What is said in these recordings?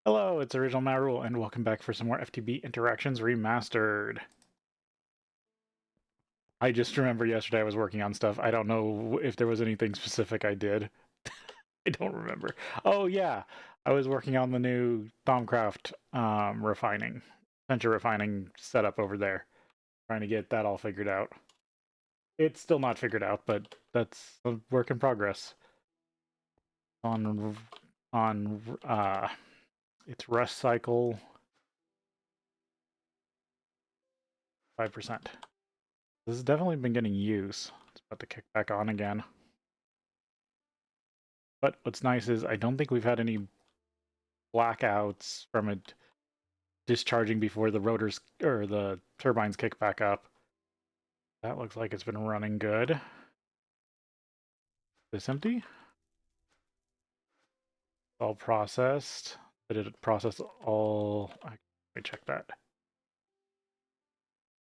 Hello, it's Original MaRul, and welcome back for some more FTB Interactions Remastered. I just remember yesterday I was working on stuff. I don't know if there was anything specific I did. I don't remember. Oh yeah, I was working on the new Thaumcraft Venture refining setup over there, trying to get that all figured out. It's still not figured out, but that's a work in progress. On its rest cycle 5%. This has definitely been getting use. It's about to kick back on again. But what's nice is I don't think we've had any blackouts from it discharging before the rotors or the turbines kick back up. That looks like it's been running good. This empty? All processed. Did it process all... Let me check that.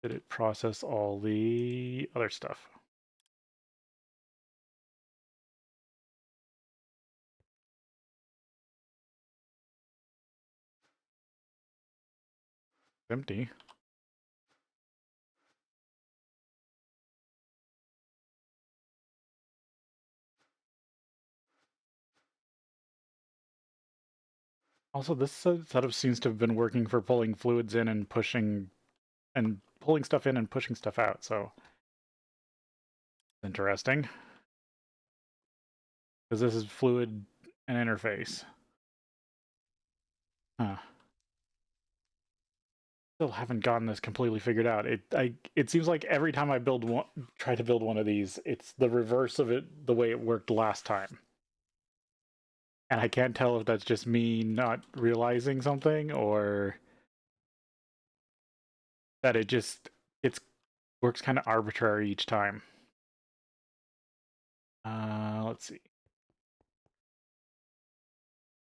Did it process all the other stuff? Empty. Also, this setup seems to have been working for pulling fluids in and pulling stuff in and pushing stuff out, so interesting. Because this is fluid and interface. Huh. Still haven't gotten this completely figured out. It seems like every time I try to build one of these, it's the reverse of it the way it worked last time. And I can't tell if that's just me not realizing something or that it works kind of arbitrary each time. Let's see.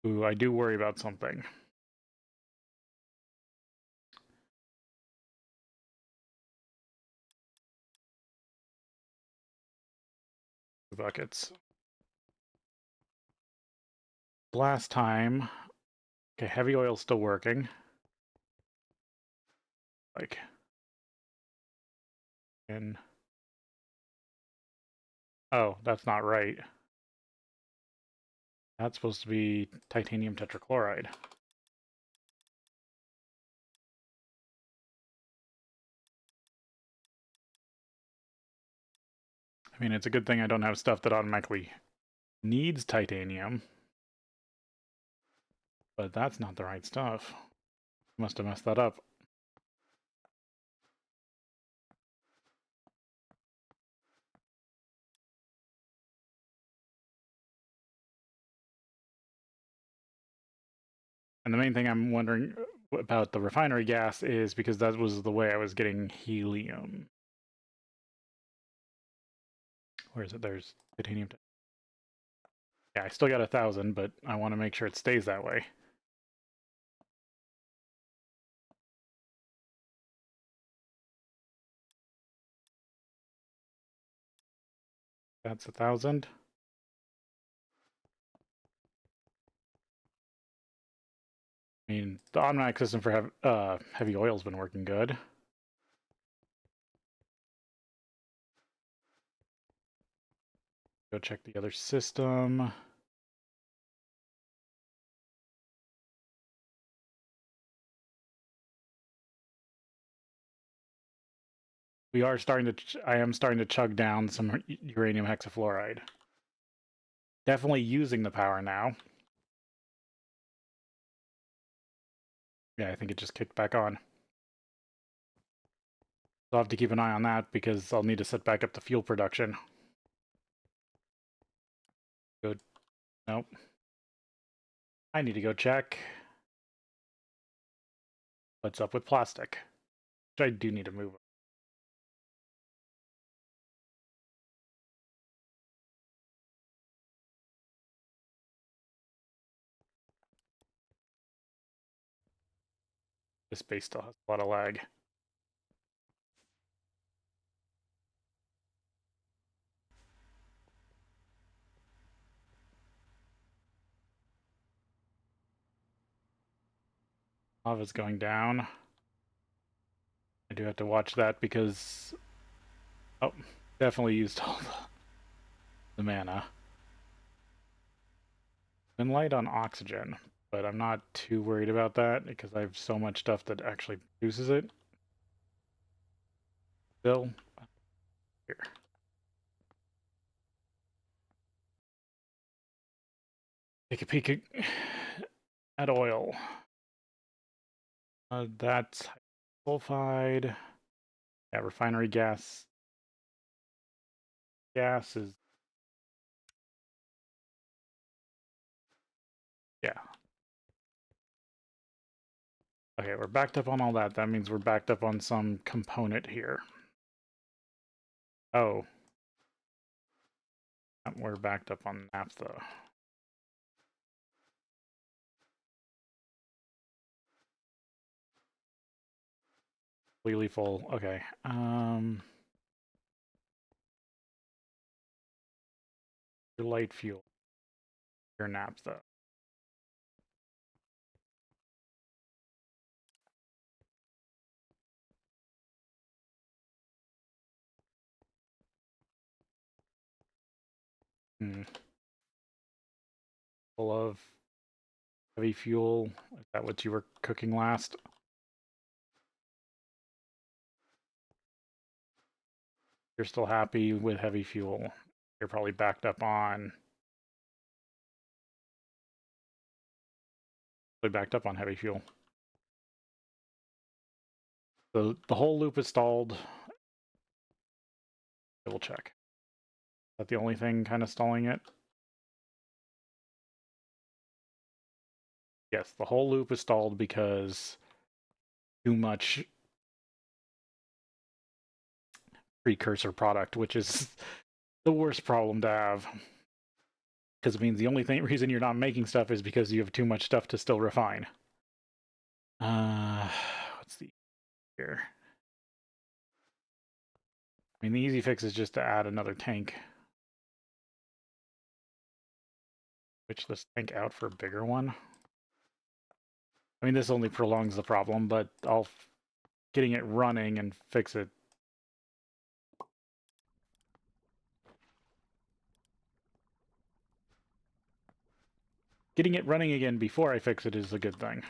Ooh, I do worry about something. Buckets. Last time, okay, heavy oil's still working. Like, and oh, that's not right. That's supposed to be titanium tetrachloride. I mean, it's a good thing I don't have stuff that automatically needs titanium. But that's not the right stuff. Must have messed that up. And the main thing I'm wondering about the refinery gas is because that was the way I was getting helium. Where is it? There's titanium. Yeah, I still got 1,000, but I want to make sure it stays that way. That's 1,000. I mean, the automatic system for heavy oil's been working good. Go check the other system. I am starting to chug down some uranium hexafluoride. Definitely using the power now. Yeah, I think it just kicked back on. So I'll have to keep an eye on that because I'll need to set back up the fuel production. Good. Nope. I need to go check what's up with plastic, which I do need to move. This base still has a lot of lag. Lava's going down. I do have to watch that because... Oh, definitely used all the mana. Been light on oxygen, but I'm not too worried about that because I have so much stuff that actually produces it. Still, here. Take a peek at oil. That's sulfide. Yeah, refinery gas. Gas is... Yeah. Okay, we're backed up on all that. That means we're backed up on some component here. Oh. We're backed up on naphtha. Completely full. Okay. Your light fuel. Your naphtha. Full of heavy fuel. Is that what you were cooking last? You're still happy with heavy fuel. You're probably backed up on... heavy fuel. The whole loop is stalled. Double check. Is that the only thing kind of stalling it? Yes, the whole loop is stalled because too much precursor product, which is the worst problem to have. Because it means the only reason you're not making stuff is because you have too much stuff to still refine. What's the here? I mean, the easy fix is just to add another tank. Switch this tank out for a bigger one. I mean, this only prolongs the problem, but getting it running and fix it. Getting it running again before I fix it is a good thing.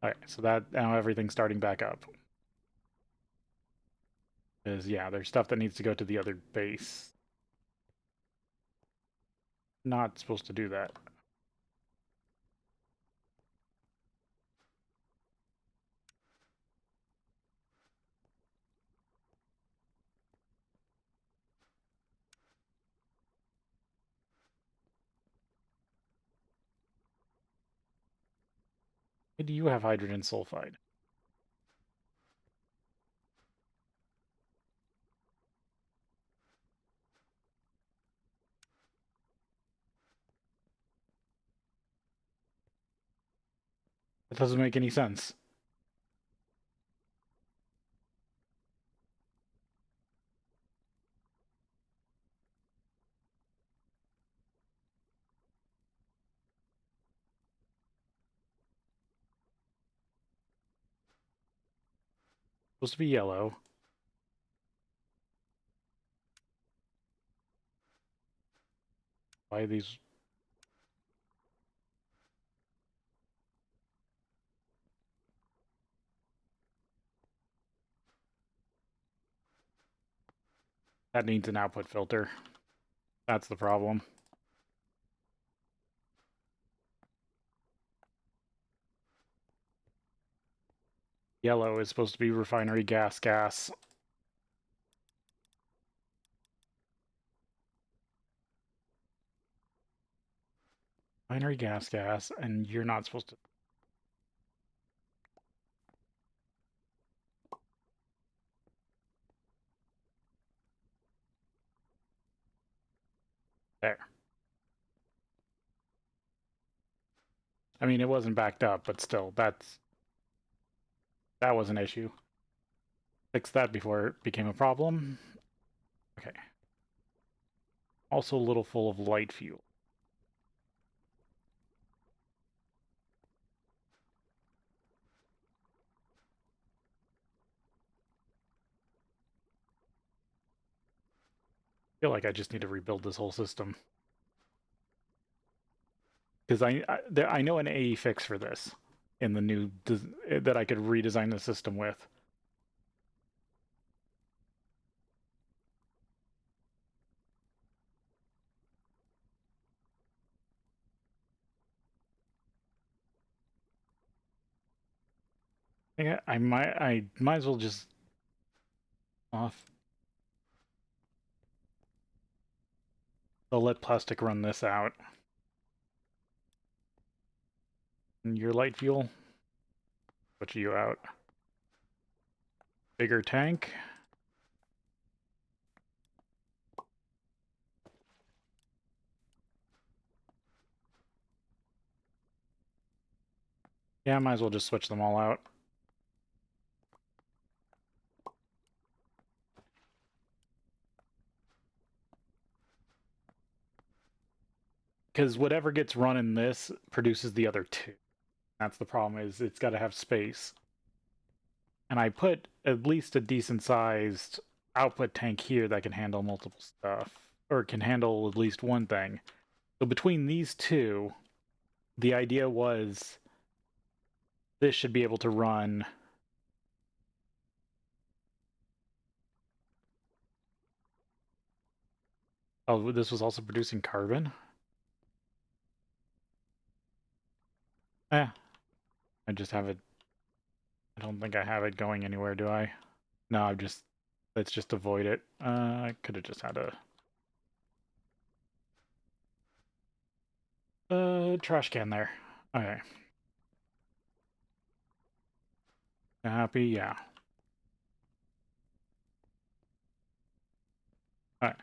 Alright, so that now everything's starting back up. Because, yeah, there's stuff that needs to go to the other base. Not supposed to do that. Why do you have hydrogen sulfide? That doesn't make any sense. Supposed to be yellow. Why are these... That needs an output filter. That's the problem. Yellow is supposed to be refinery gas. Refinery gas, and you're not supposed to... There. I mean, it wasn't backed up, but still, that was an issue. Fix that before it became a problem. Okay. Also a little full of light fuel. feel like I just need to rebuild this whole system. Because I know an AE fix for this in the new that I could redesign the system with. I might as well just off. I'll let plastic run this out. And your light fuel, put you out. Bigger tank. Yeah, I might as well just switch them all out. Because whatever gets run in this produces the other two. That's the problem, is it's got to have space. And I put at least a decent sized output tank here that can handle multiple stuff, or can handle at least one thing. So between these two, the idea was this should be able to run. Oh, this was also producing carbon? I just have it. I don't think I have it going anywhere, do I? No, I've just. Let's just avoid it. I could have just had a trash can there. Okay. Happy? Yeah. Alright.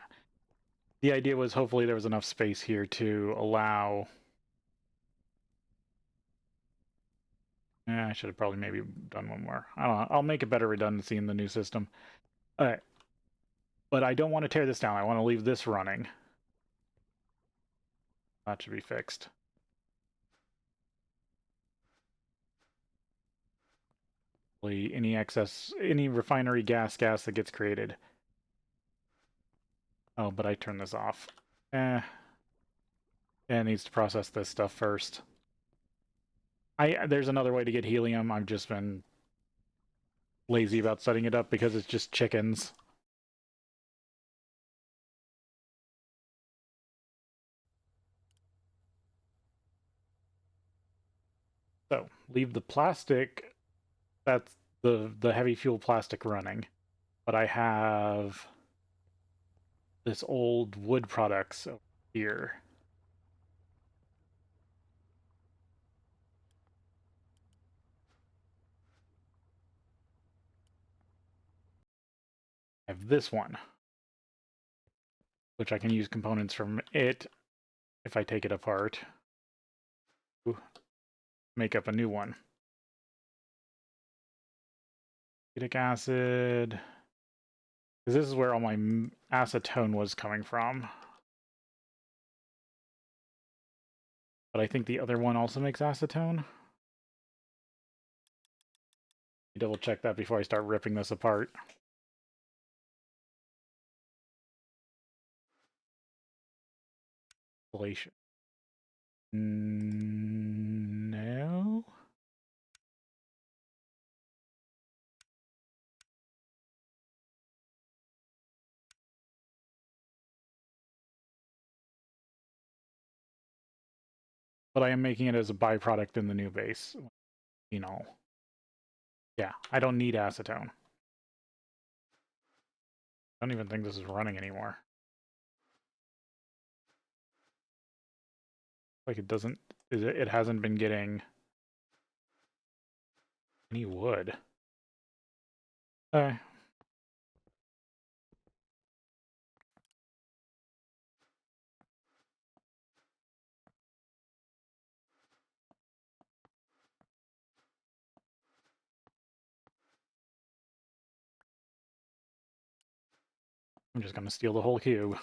The idea was hopefully there was enough space here to allow. I should have probably maybe done one more. I don't know. I'll make a better redundancy in the new system. Alright. But I don't want to tear this down. I want to leave this running. That should be fixed. Any excess, any refinery gas that gets created. Oh, but I turned this off. It needs to process this stuff first. There's another way to get helium. I've just been lazy about setting it up because it's just chickens. So leave the plastic. That's the heavy fuel plastic running, but I have this old wood products over here. I have this one, which I can use components from it if I take it apart. Ooh, make up a new one. Acetic acid. Because this is where all my acetone was coming from. But I think the other one also makes acetone. Double check that before I start ripping this apart. No. But I am making it as a byproduct in the new base. You know. Yeah, I don't need acetone. I don't even think this is running anymore. Like it doesn't. It hasn't been getting any wood. Okay. I'm just gonna steal the whole cube.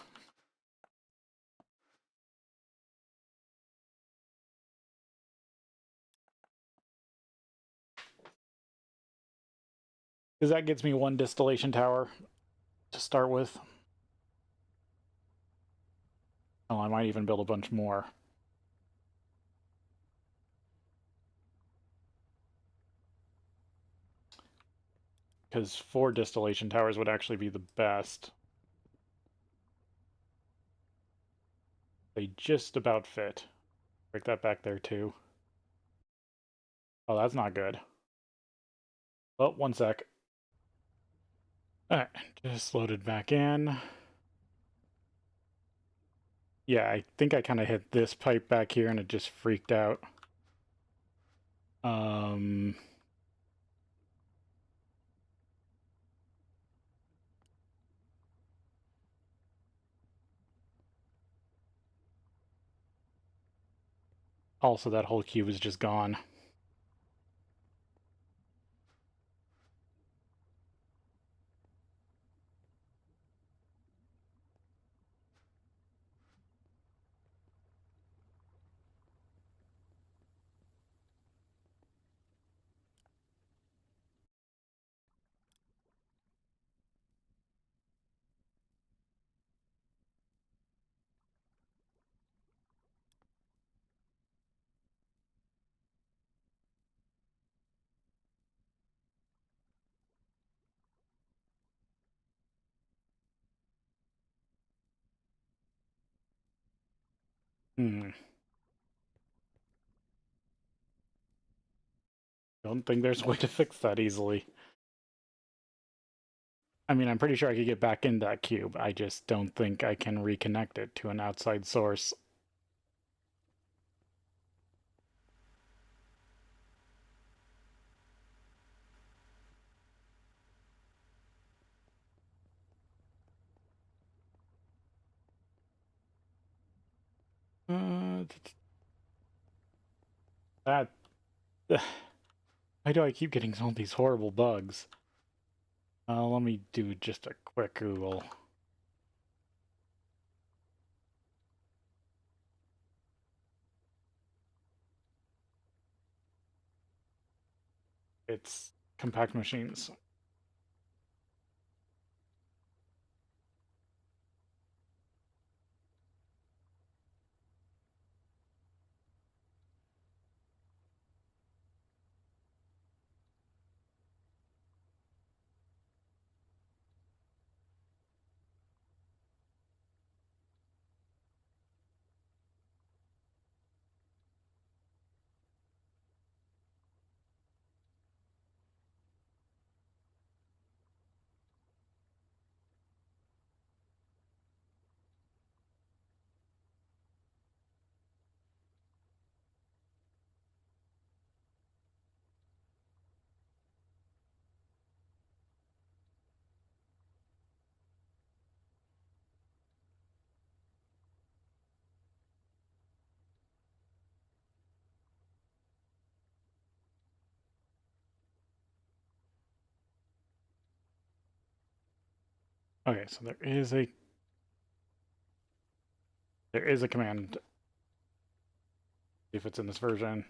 Because that gets me one distillation tower to start with. Oh, I might even build a bunch more. Because 4 distillation towers would actually be the best. They just about fit. Break that back there too. Oh, that's not good. Well, one sec. Alright, just loaded back in. Yeah, I think I kind of hit this pipe back here and it just freaked out. Also, that whole cube is just gone. Don't think there's a way to fix that easily. I mean, I'm pretty sure I could get back in that cube. I just don't think I can reconnect it to an outside source. That... Why do I keep getting all these horrible bugs? Let me do just a quick Google. It's compact machines. Okay, so there is a command. If it's in this version.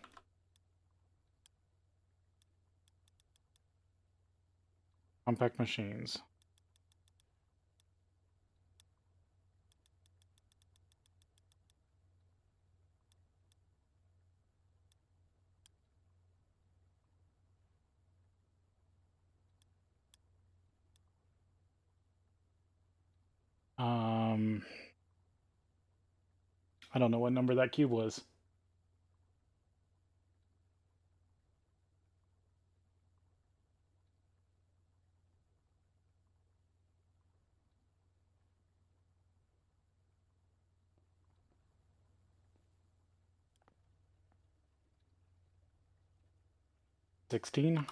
Compact machines. I don't know what number that cube was. $16?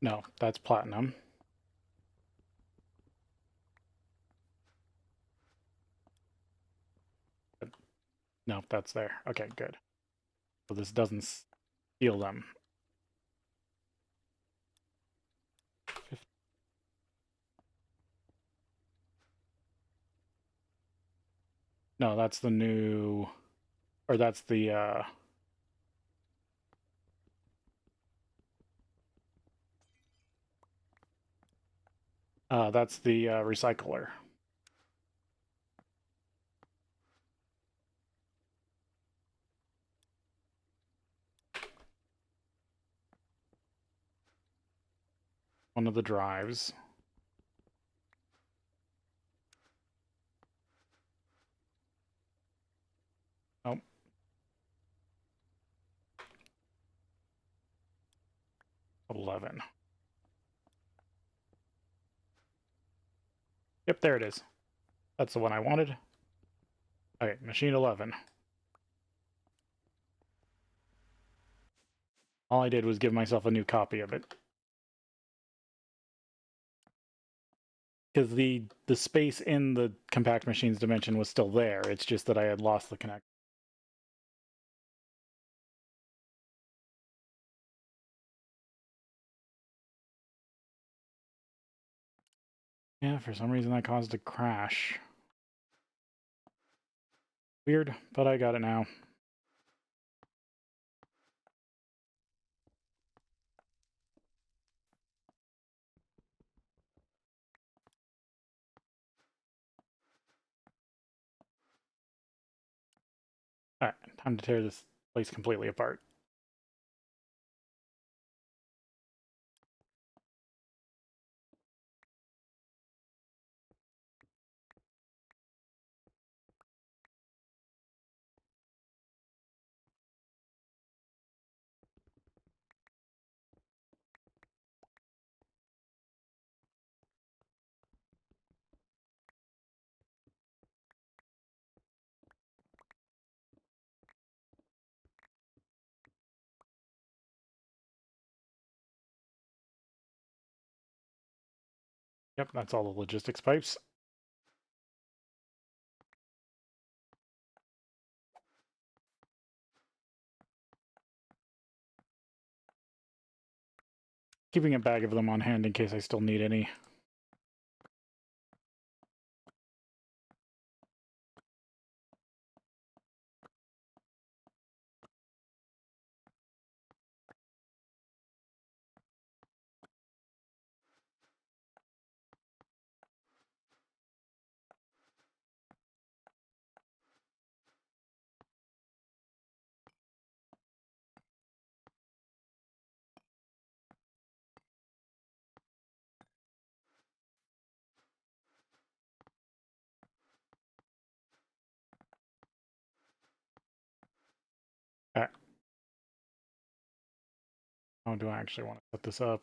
No, that's platinum. No, that's there. Okay, good. So this doesn't steal them. No, that's the new Or that's the recycler. One of the drives. Oh. 11. Yep, there it is. That's the one I wanted. Okay, machine 11. All I did was give myself a new copy of it. Because the space in the compact machine's dimension was still there. It's just that I had lost the connect. Yeah, for some reason that caused a crash. Weird, but I got it now. Alright, time to tear this place completely apart. Yep, that's all the logistics pipes. Keeping a bag of them on hand in case I still need any. Alright. How do I actually want to set this up?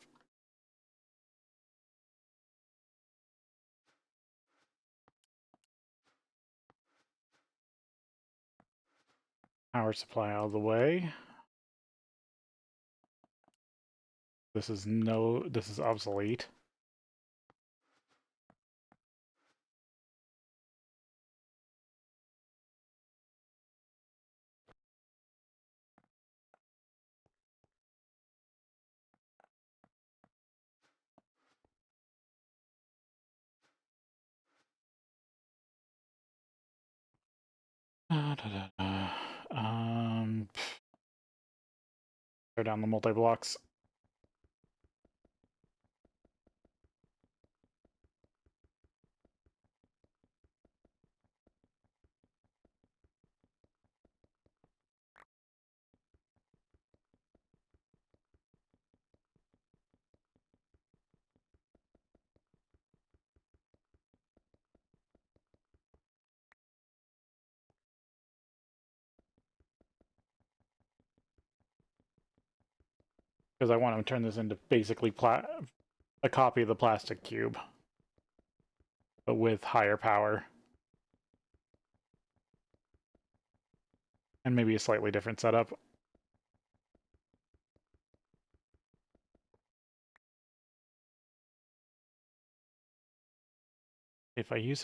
Power supply out of the way. This is obsolete. Go down the multi-blocks. Because I want to turn this into basically a copy of the plastic cube, but with higher power. And maybe a slightly different setup. If I use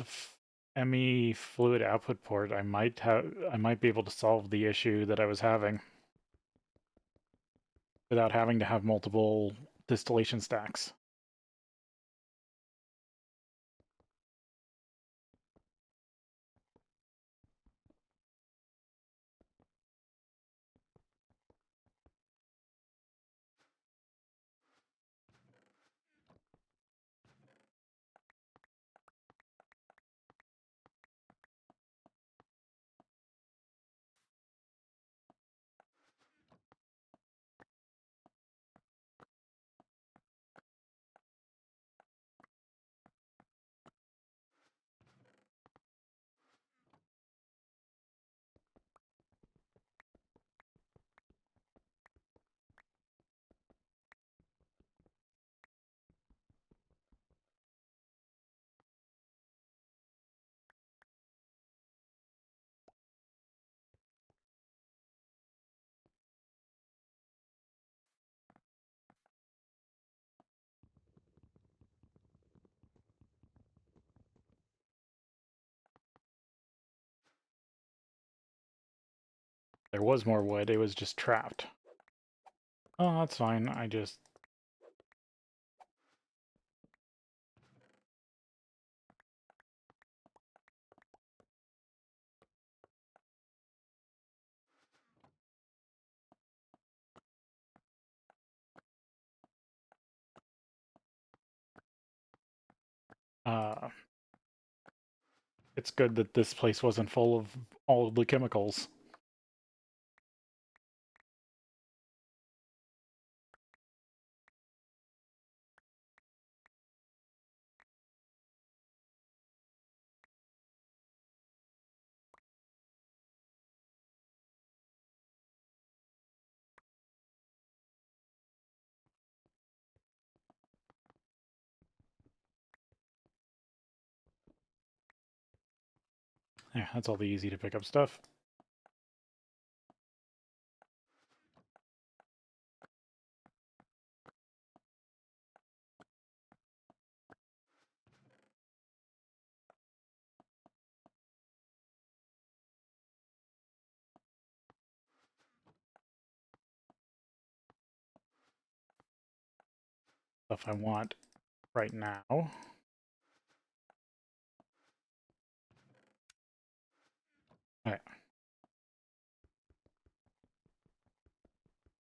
a ME fluid output port, I might be able to solve the issue that I was having without having to have multiple distillation stacks. There was more wood, it was just trapped. Oh, that's fine, I just... It's good that this place wasn't full of all of the chemicals. Yeah, that's all the easy to pick up stuff. Stuff I want right now. Alright.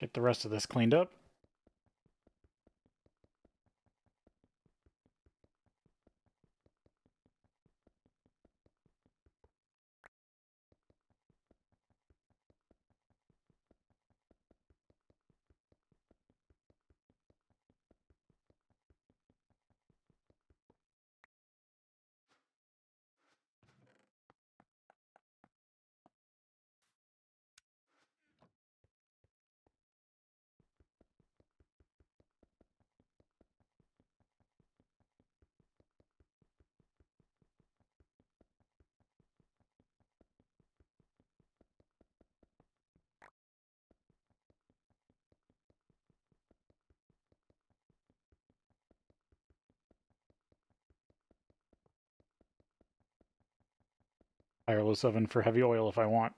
Get the rest of this cleaned up. Tireless oven for heavy oil if I want.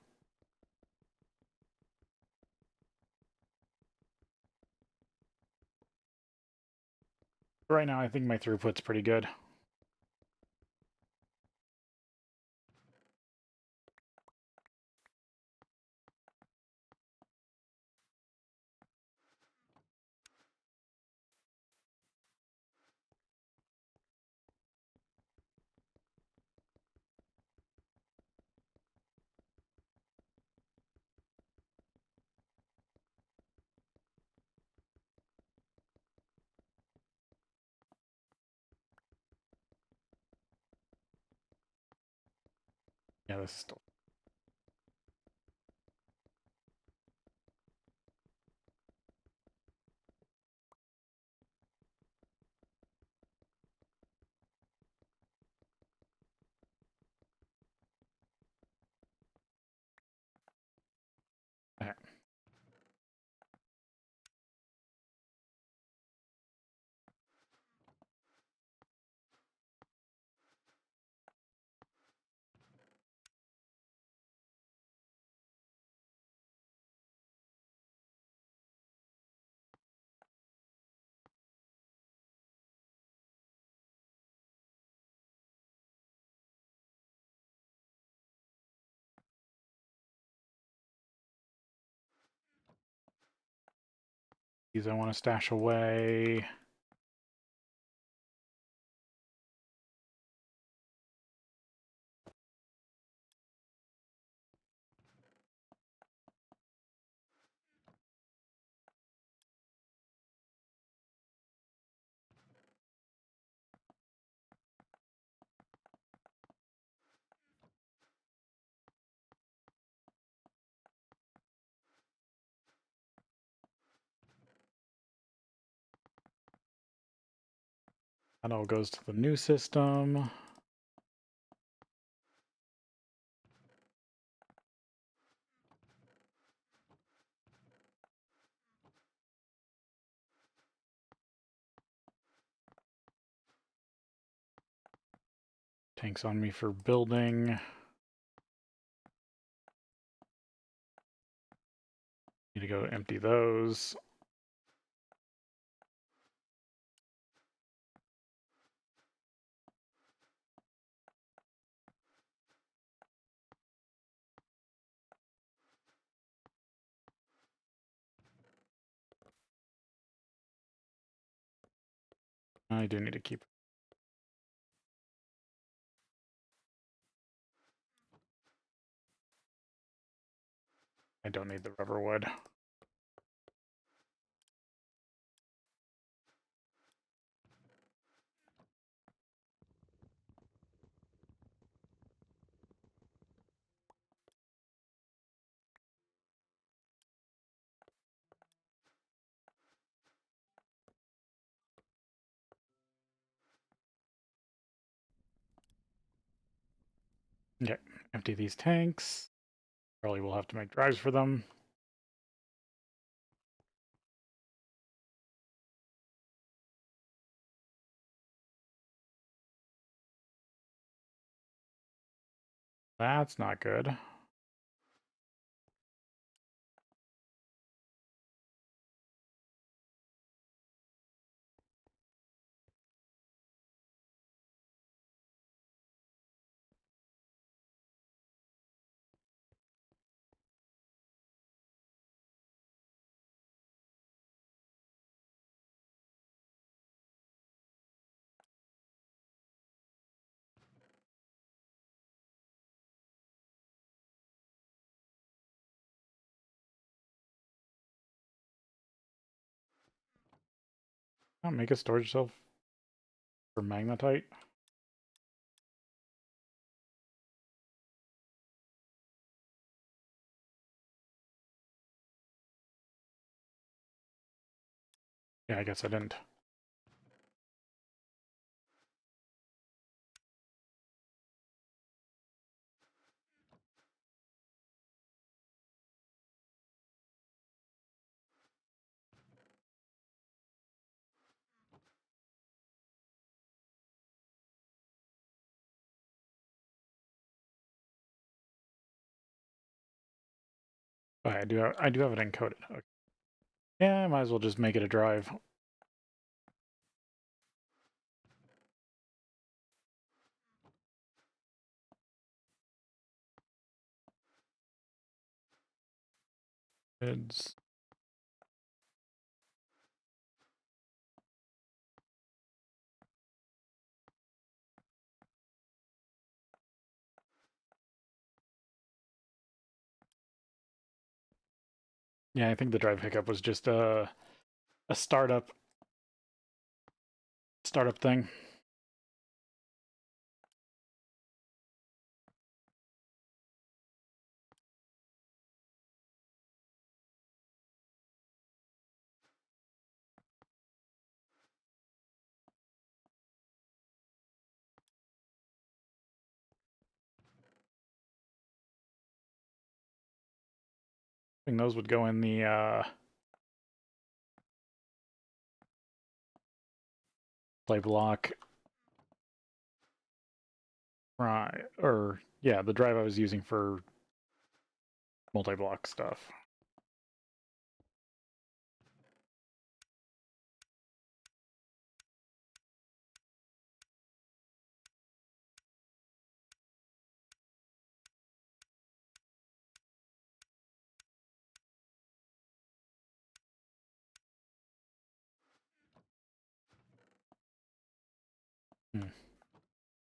Right now, I think my throughput's pretty good. Yeah, this is still... Okay. These I want to stash away. That all goes to the new system. Tanks on me for building. Need to go empty those. I do need to keep. I don't need the rubber wood. Okay, empty these tanks. Probably will have to make drives for them. That's not good. I'll make a storage cell for magnetite. Yeah, I guess I didn't. Oh, I do have it encoded. Okay. Yeah, I might as well just make it a drive. It's yeah, I think the drive hiccup was just a startup thing. I think those would go in the play block. Right, or yeah, the drive I was using for multi-block stuff.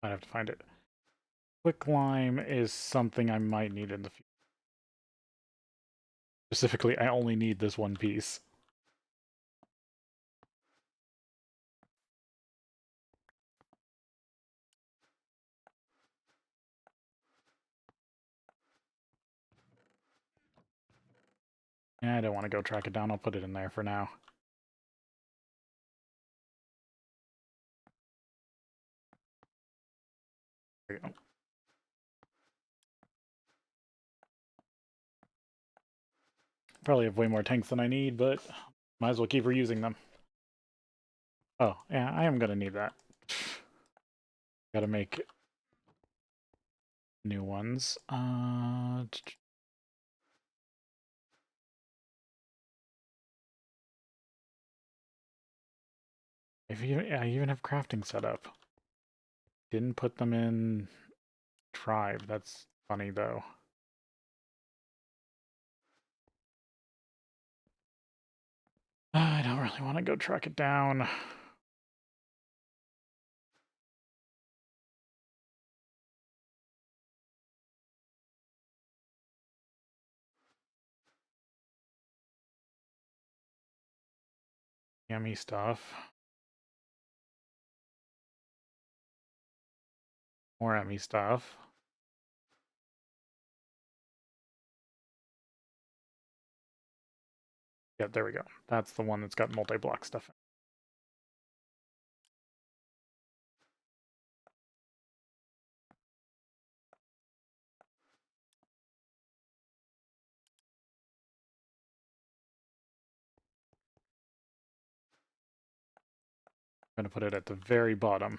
I'd have to find it. Quick lime is something I might need in the future. Specifically, I only need this one piece. Yeah, I don't want to go track it down. I'll put it in there for now. There you go. Probably have way more tanks than I need, but might as well keep reusing them. Oh, yeah, I am gonna need that. Gotta make new ones. I even have crafting set up. Didn't put them in tribe. That's funny though. I don't really want to go track it down. Yummy stuff. More Emmy stuff. Yeah, there we go. That's the one that's got multi-block stuff in. I'm going to put it at the very bottom.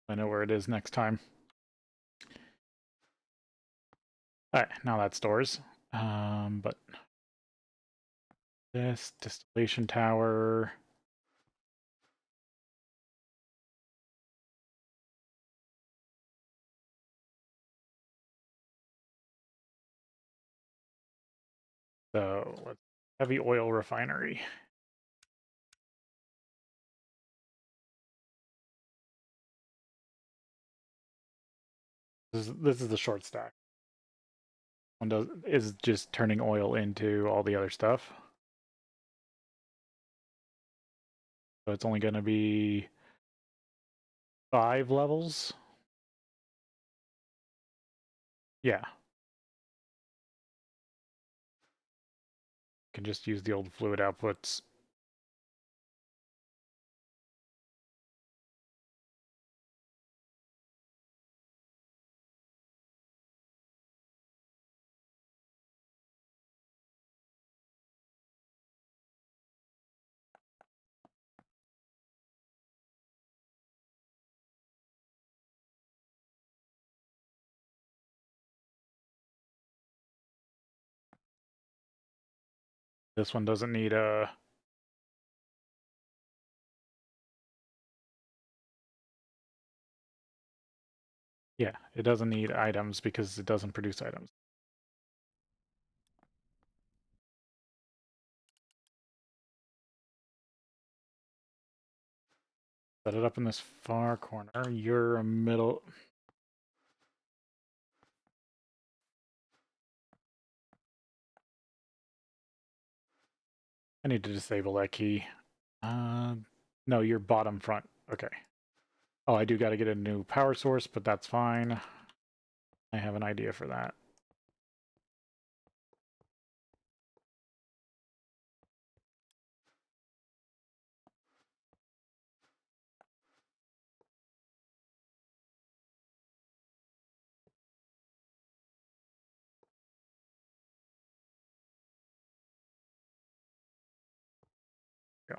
I know where it is next time. Alright, now that stores. But this distillation tower. So let's heavy oil refinery. This is the short stack. One is just turning oil into all the other stuff. So it's only going to be 5 levels. Yeah. Can just use the old fluid outputs. This one doesn't need a... Yeah, it doesn't need items because it doesn't produce items. Set it up in this far corner. You're a middle... I need to disable that key. No, you're bottom front. Okay. Oh, I do got to get a new power source, but that's fine. I have an idea for that. Go.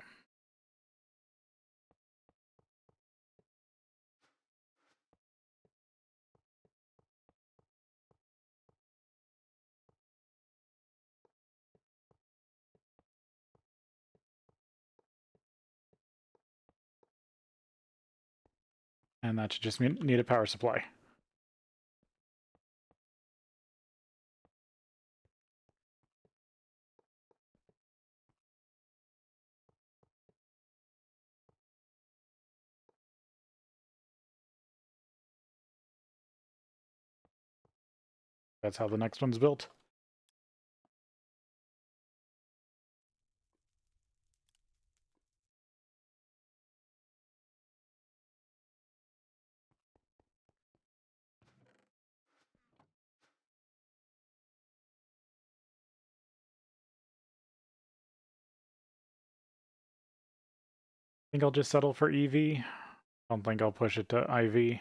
And that should just need a power supply. That's how the next one's built. I think I'll just settle for EV. I don't think I'll push it to IV.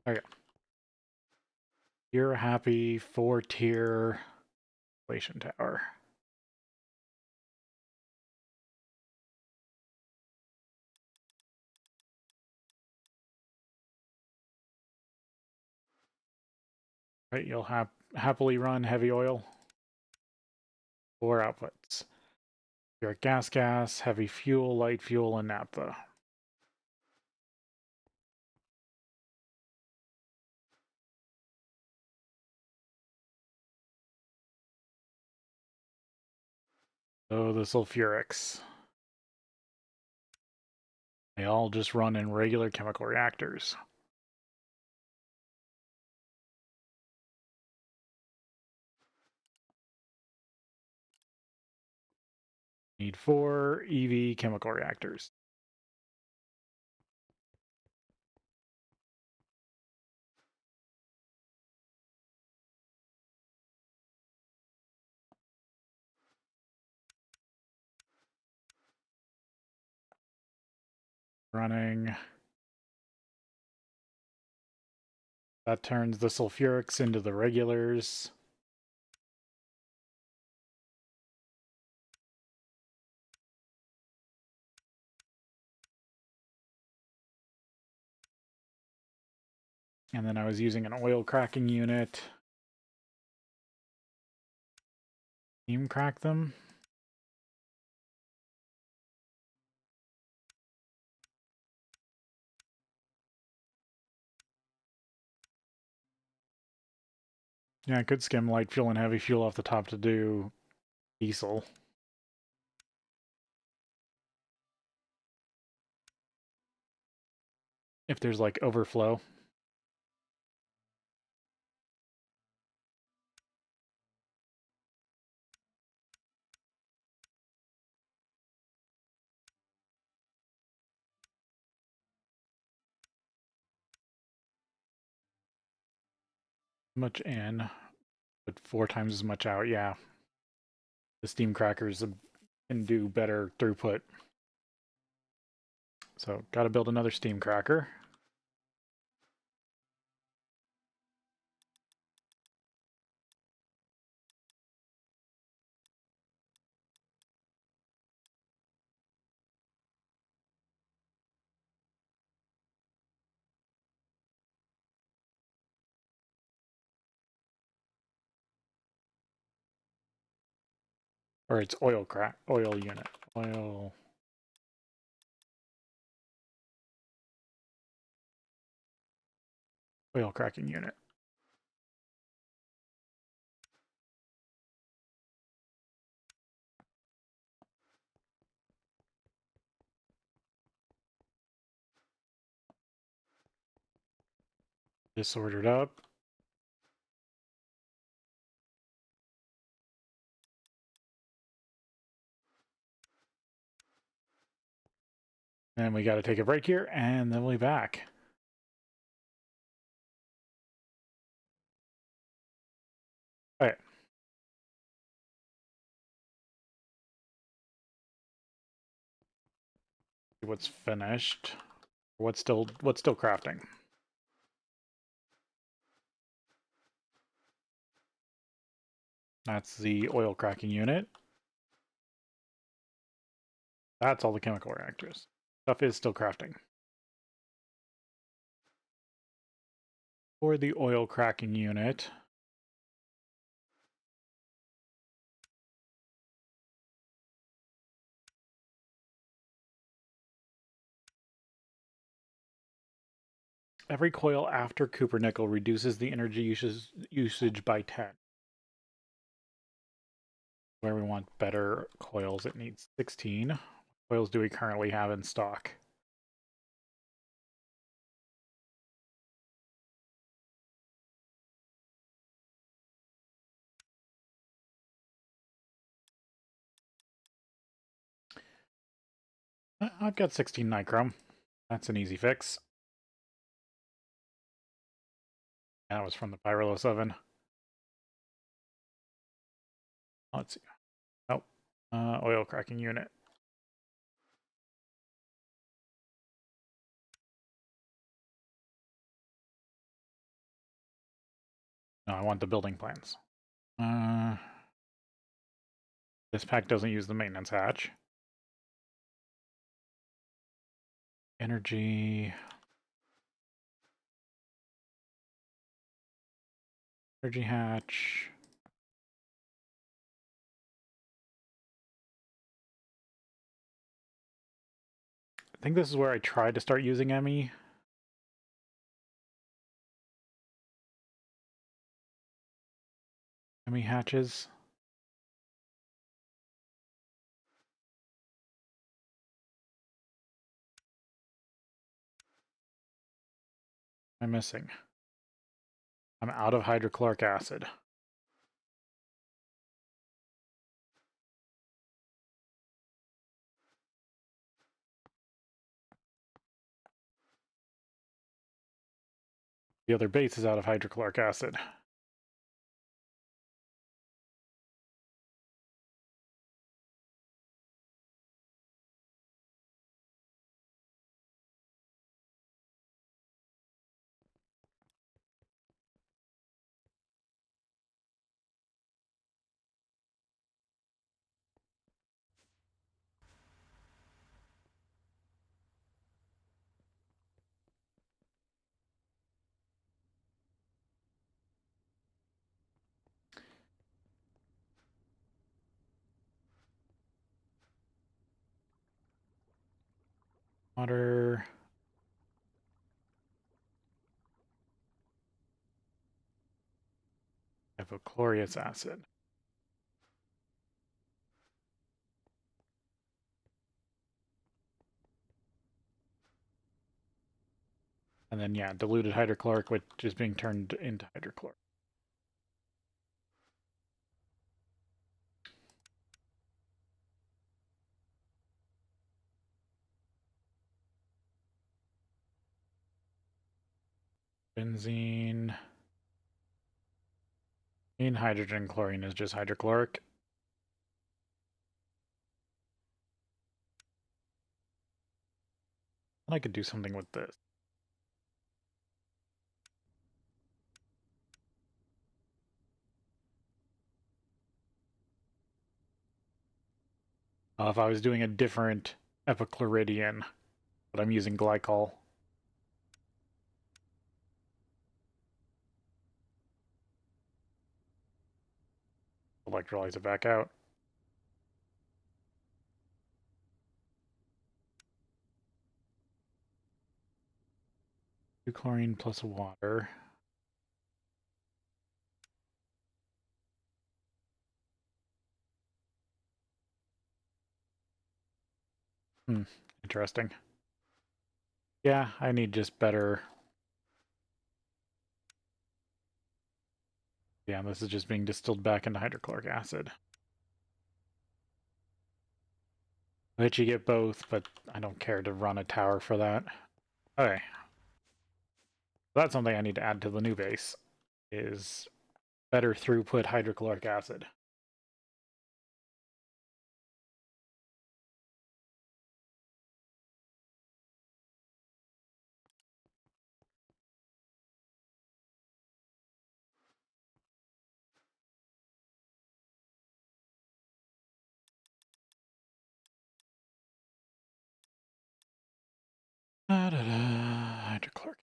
Okay. You're happy 4-tier relation tower. Right, you'll happily run heavy oil. 4 outputs. You're at gas, heavy fuel, light fuel, and naphtha. So the sulfurics. They all just run in regular chemical reactors. Need 4 EV chemical reactors. Running. That turns the sulfurics into the regulars. And then I was using an oil cracking unit. Steam crack them. Yeah, I could skim light fuel and heavy fuel off the top to do diesel. If there's like overflow. Much in, but 4 times as much out. Yeah, the steam crackers can do better throughput. So got to build another steam cracker. Or it's oil unit. Oil cracking unit. Disordered up. And we got to take a break here, and then we'll be back. All right. What's finished? What's still crafting? That's the oil cracking unit. That's all the chemical reactors. Stuff is still crafting. For the oil cracking unit, every coil after copper nickel reduces the energy usage by 10. Where we want better coils, it needs 16. What coils do we currently have in stock? I've got 16 nichrome. That's an easy fix. That was from the Pyrolos oven. Let's see. Oh, oil cracking unit. No, I want the building plans. This pack doesn't use the maintenance hatch. Energy. Energy hatch. I think this is where I tried to start using ME. ME hatches. I'm missing. I'm out of hydrochloric acid. The other base is out of hydrochloric acid. Water. Hypochlorous acid. And then, yeah, diluted hydrochloric, which is being turned into hydrochloric. Benzene. In hydrogen chlorine is just hydrochloric. And I could do something with this. If I was doing a different epichloridian, but I'm using glycol. Electrolyze it back out. Two chlorine plus water. Interesting. Yeah, I need just better. Yeah, this is just being distilled back into hydrochloric acid. Which you get both, but I don't care to run a tower for that. Okay. That's something I need to add to the new base, is better throughput hydrochloric acid. Hydrochloric.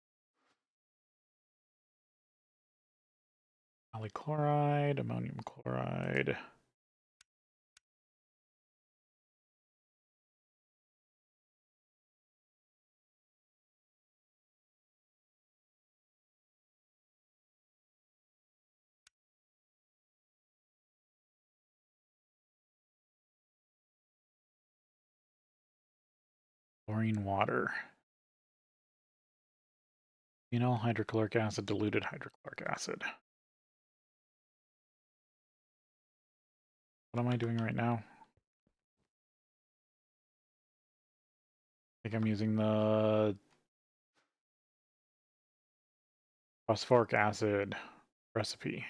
Polychloride, ammonium chloride. Chlorine water. Phenol hydrochloric acid, diluted hydrochloric acid. What am I doing right now? I think I'm using the phosphoric acid recipe.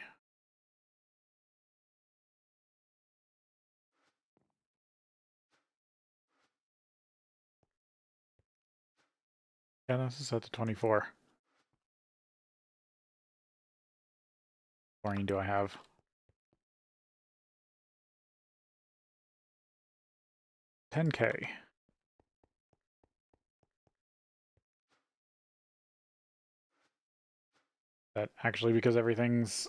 Yeah, this is set to 24. chlorine do I have? $10K. That actually because everything's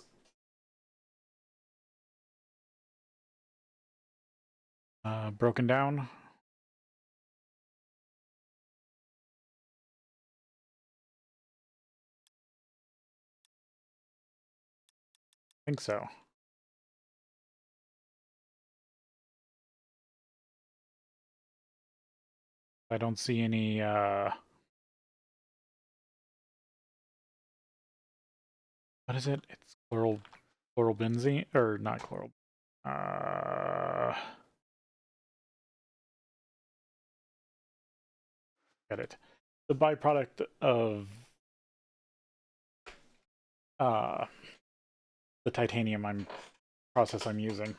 broken down? I think so. I don't see any what is it? It's chloral benzene, or not chloral. Get it. The byproduct of uh the titanium process I'm using.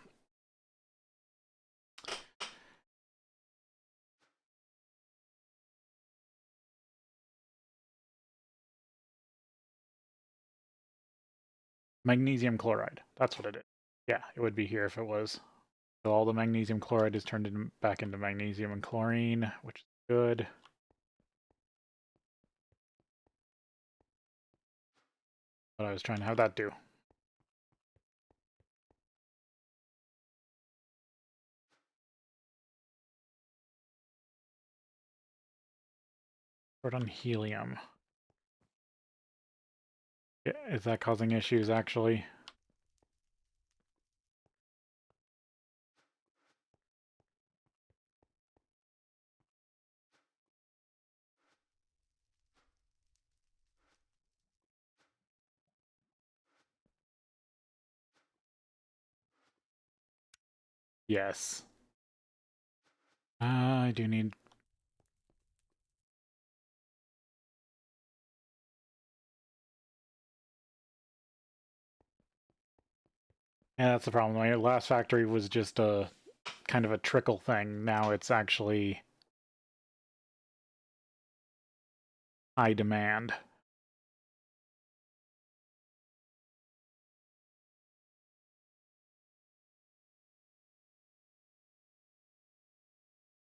Magnesium chloride. That's what it is. Yeah, it would be here if it was. So all the magnesium chloride is turned back into magnesium and chlorine, which is good. What I was trying to have that do. Put on helium. Is that causing issues, actually? Yes. I do need... Yeah, that's the problem. My last factory was just a kind of a trickle thing. Now it's actually high demand.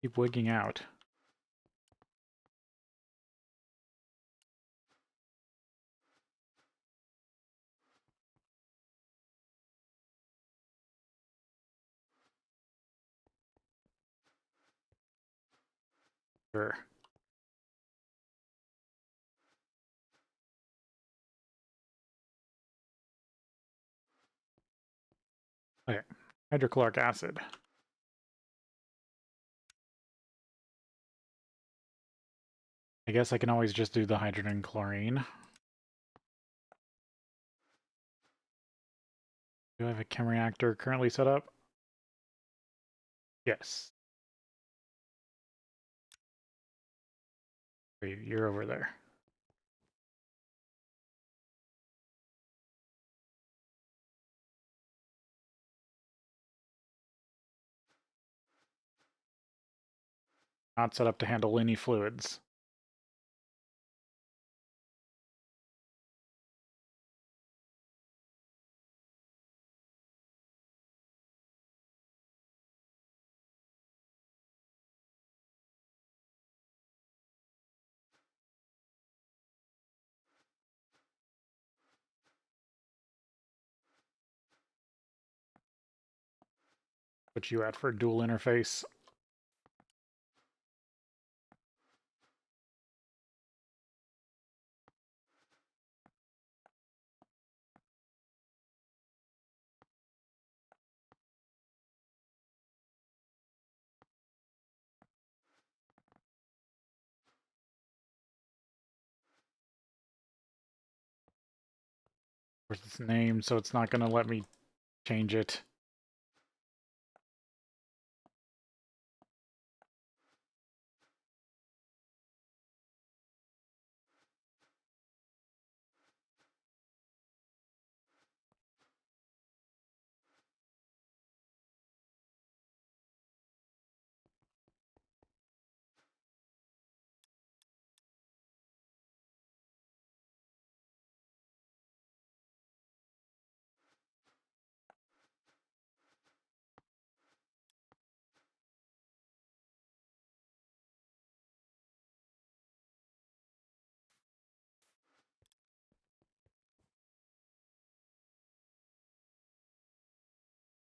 Keep wigging out. Sure. Okay. Hydrochloric acid. I guess I can always just do the hydrogen chlorine. Do I have a chem reactor currently set up? Yes. You're over there. Not set up to handle any fluids. Put you at for dual interface. Where's its name, so it's not going to let me change it.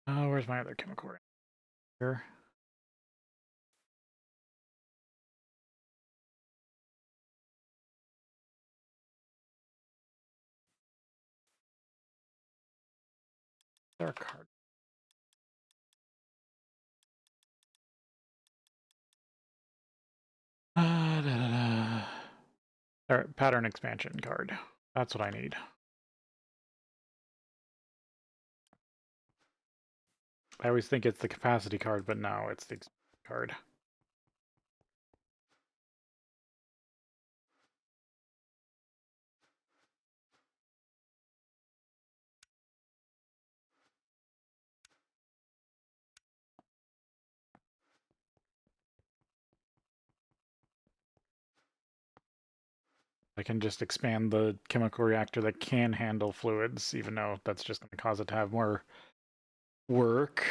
Where's my other chemical reactor? There a card. Pattern expansion card. That's what I need. I always think it's the capacity card, but no, it's the card. I can just expand the chemical reactor that can handle fluids, even though that's just going to cause it to have more work.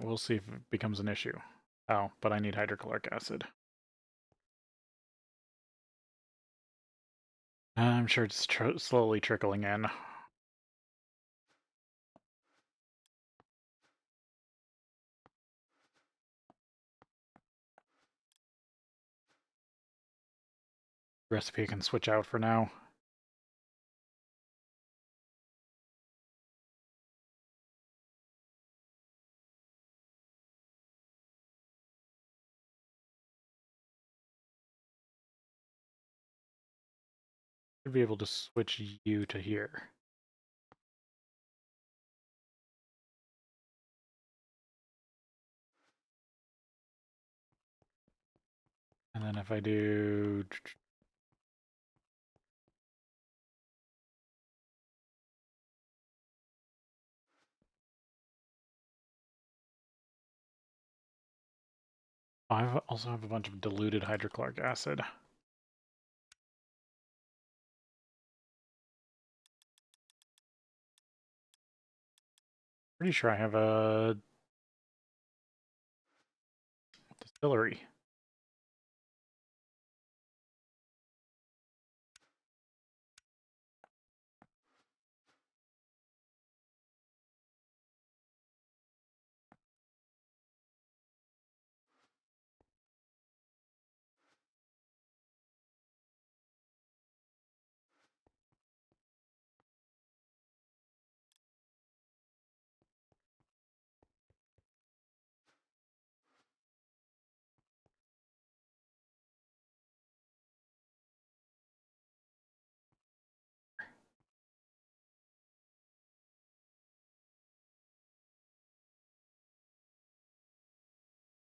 We'll see if it becomes an issue. Oh, but I need hydrochloric acid. I'm sure it's slowly trickling in. Recipe I can switch out for now. Should be able to switch you to here. And then if I do... I also have a bunch of diluted hydrochloric acid. Pretty sure I have a distillery.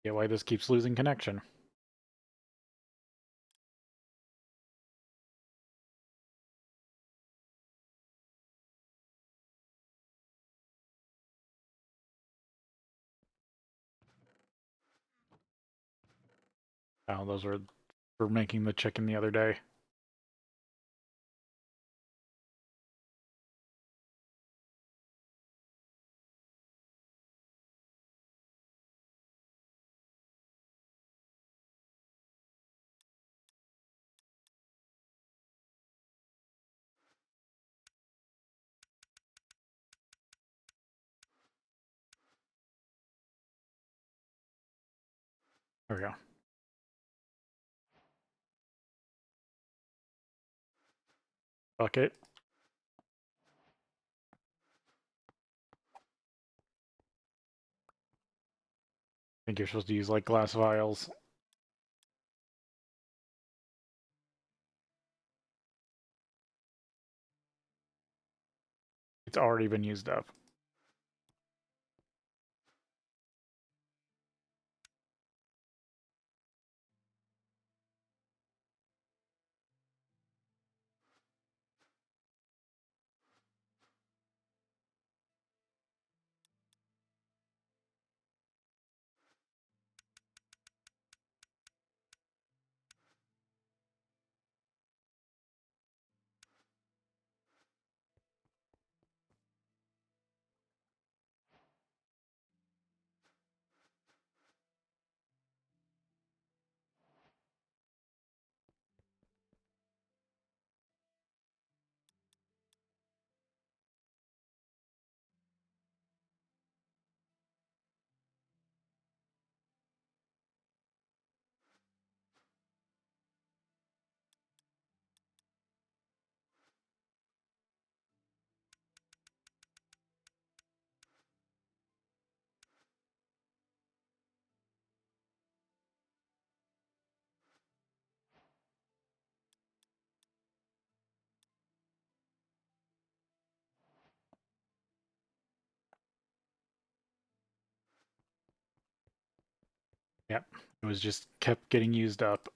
Yeah, why this keeps losing connection. Oh, those were for making the chicken the other day. There we go. Bucket. I think you're supposed to use like glass vials. It's already been used up. Yep, it was just kept getting used up.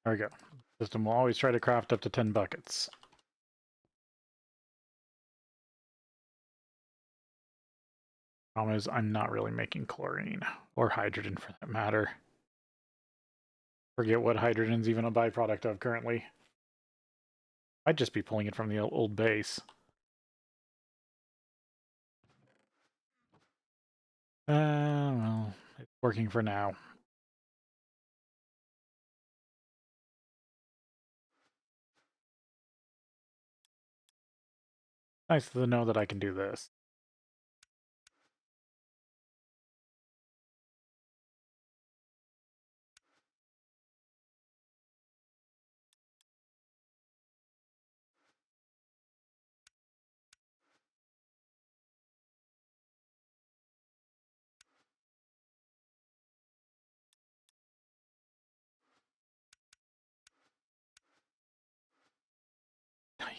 There we go. System will always try to craft up to 10 buckets. Problem is, I'm not really making chlorine, or hydrogen for that matter. Forget what hydrogen's even a byproduct of currently. I'd just be pulling it from the old base. Well, it's working for now. Nice to know that I can do this.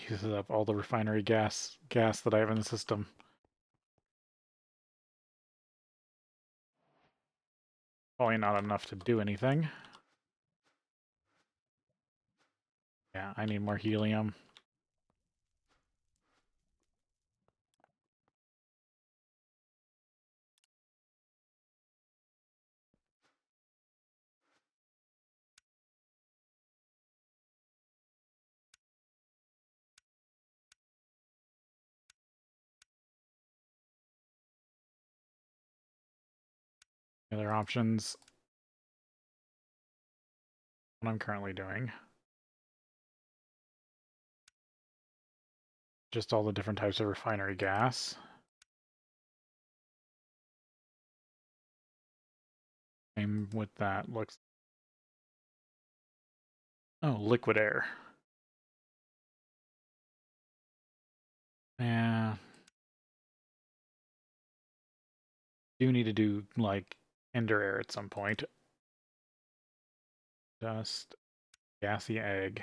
Uses up all the refinery gas that I have in the system. Probably not enough to do anything. Yeah, I need more helium. Other options. What I'm currently doing. Just all the different types of refinery gas. Same with that. Looks. Oh, liquid air. Yeah. Do need to do, like, ender air at some point. Dust. Gassy egg.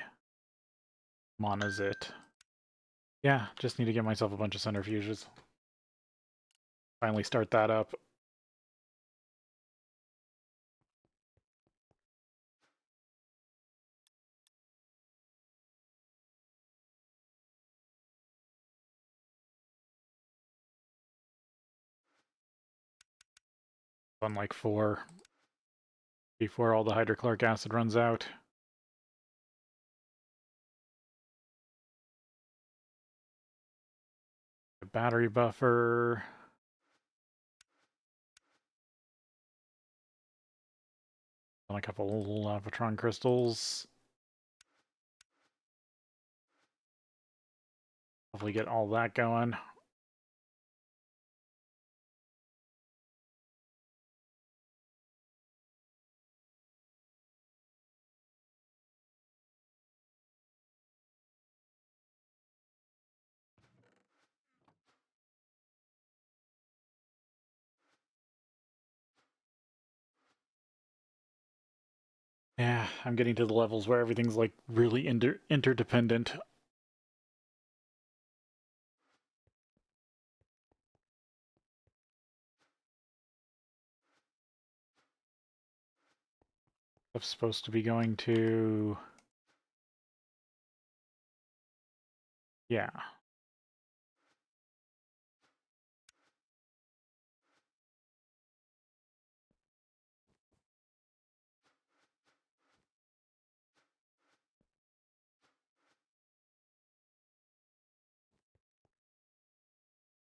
Monazit. Yeah, just need to get myself a bunch of centrifuges. Finally start that up. On like 4 before all the hydrochloric acid runs out. The battery buffer. And a couple lavatron crystals. Hopefully get all that going. Yeah, I'm getting to the levels where everything's like really interdependent. Stuff's supposed to be going to... Yeah.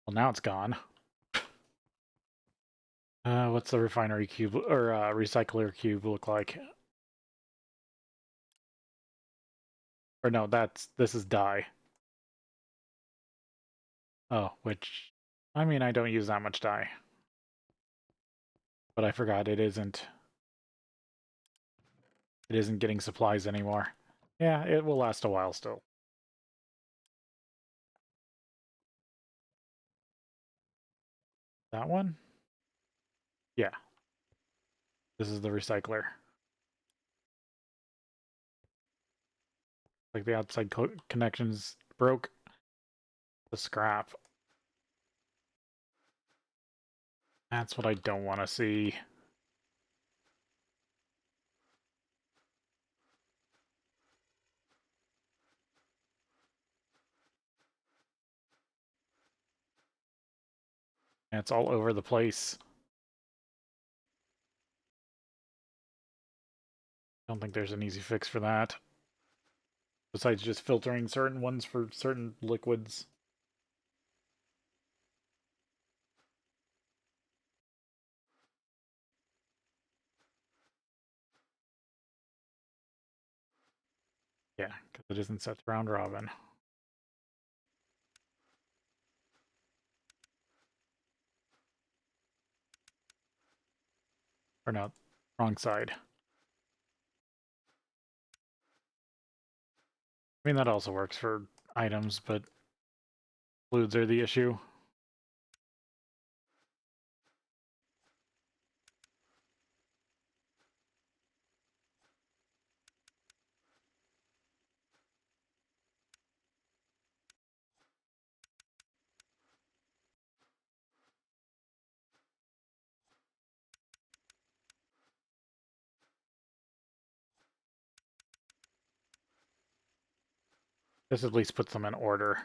Well, now it's gone. What's the refinery cube or recycler cube look like? Or no, this is dye. Oh, which, I mean, I don't use that much dye. But I forgot it isn't getting supplies anymore. Yeah, it will last a while still. That one? Yeah. This is the recycler. Like the outside connections broke. The scrap. That's what I don't want to see. And it's all over the place. Don't think there's an easy fix for that. Besides just filtering certain ones for certain liquids. Yeah, because it isn't set to round robin. Or not, wrong side. I mean, that also works for items, but fluids are the issue. This at least puts them in order.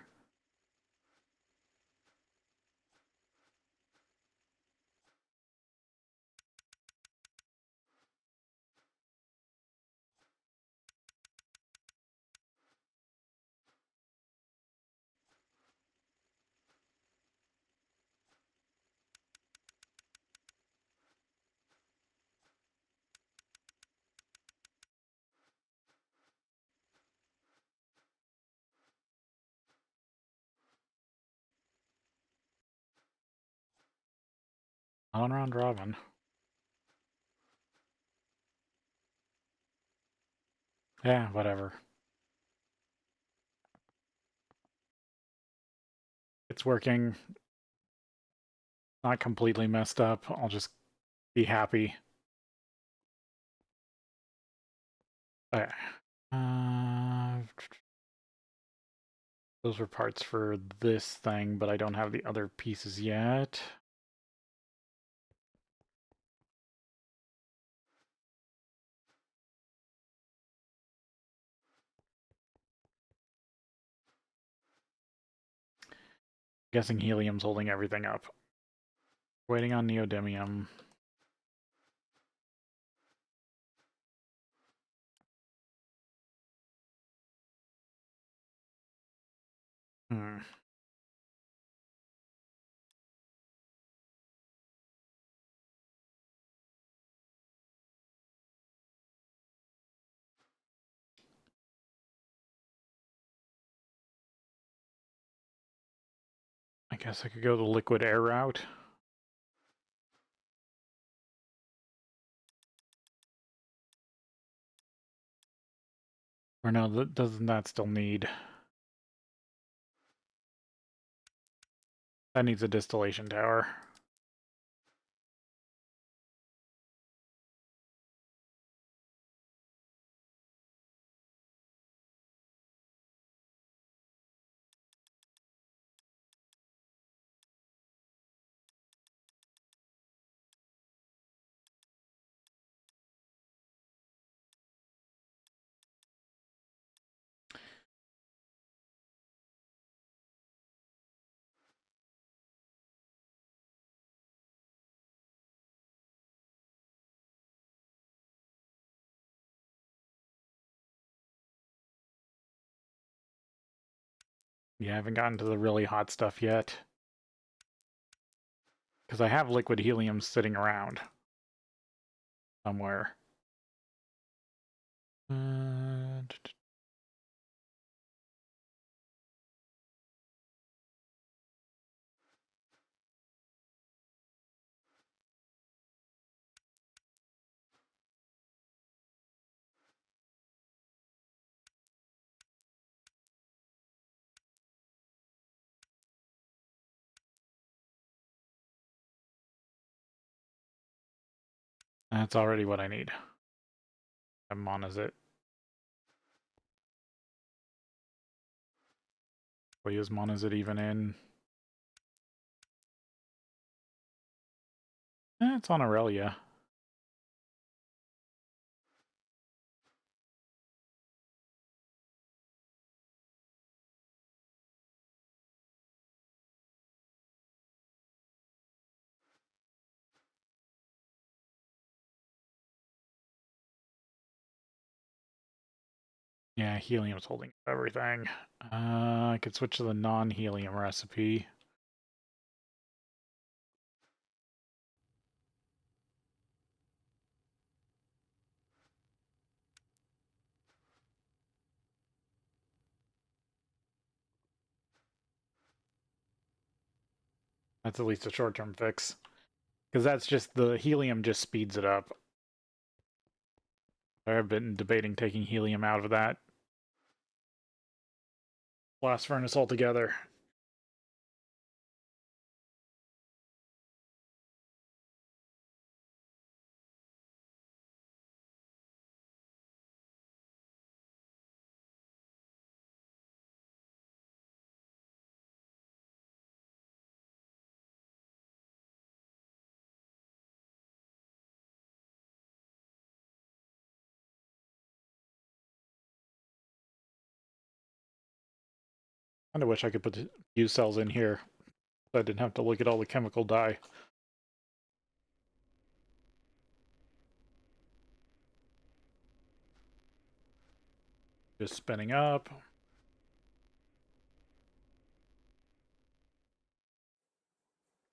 On round robin. Yeah, whatever. It's working. Not completely messed up. I'll just be happy. Okay. Those were parts for this thing, but I don't have the other pieces yet. Guessing helium's holding everything up. Waiting on neodymium. Hmm. I guess I could go the liquid air route. Or no, doesn't that still need... That needs a distillation tower. You haven't gotten to the really hot stuff yet. Because I have liquid helium sitting around somewhere. Uh, That's already what I need. How mon is it? Wait, is mon is it even in? It's on Aurelia. Yeah, helium's holding everything. I could switch to the non-helium recipe. That's at least a short-term fix. Because that's just, the helium just speeds it up. I've been debating taking helium out of that blast furnace altogether. Kinda wish I could put the fuse cells in here so I didn't have to look at all the chemical dye. Just spinning up.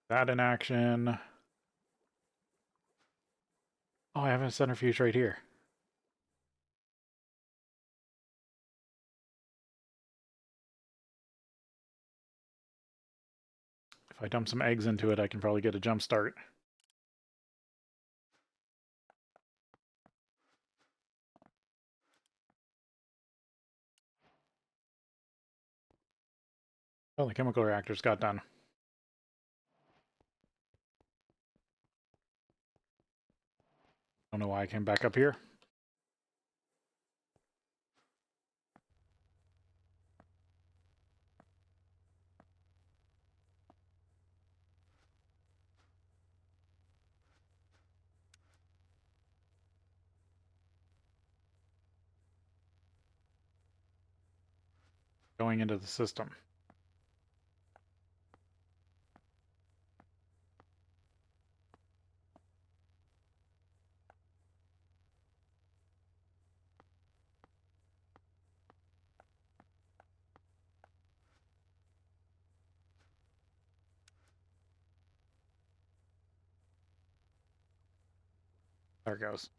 That in action. Oh, I have a centrifuge right here. If I dump some eggs into it, I can probably get a jump start. Oh, the chemical reactors got done. Don't know why I came back up here. Going into the system. There it goes.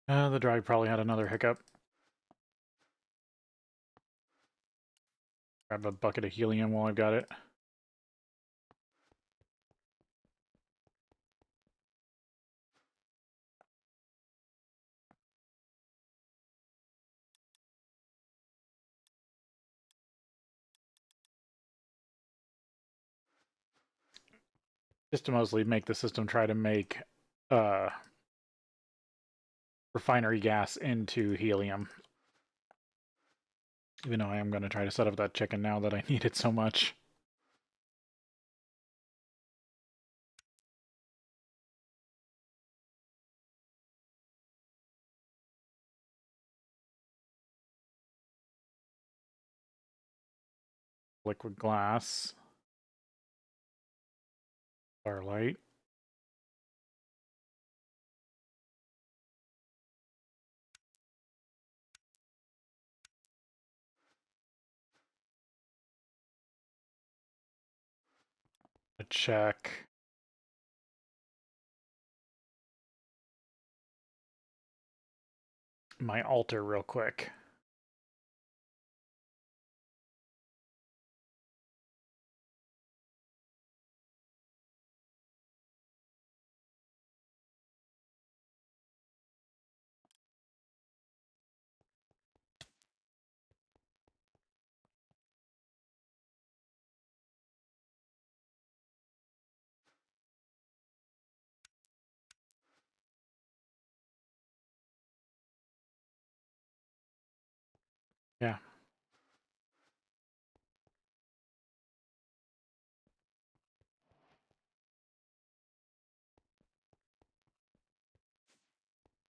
The drive probably had another hiccup. Grab a bucket of helium while I've got it. Just to mostly make the system try to make refinery gas into helium. Even though I am going to try to set up that chicken now that I need it so much. Liquid glass. Starlight. Check my altar real quick.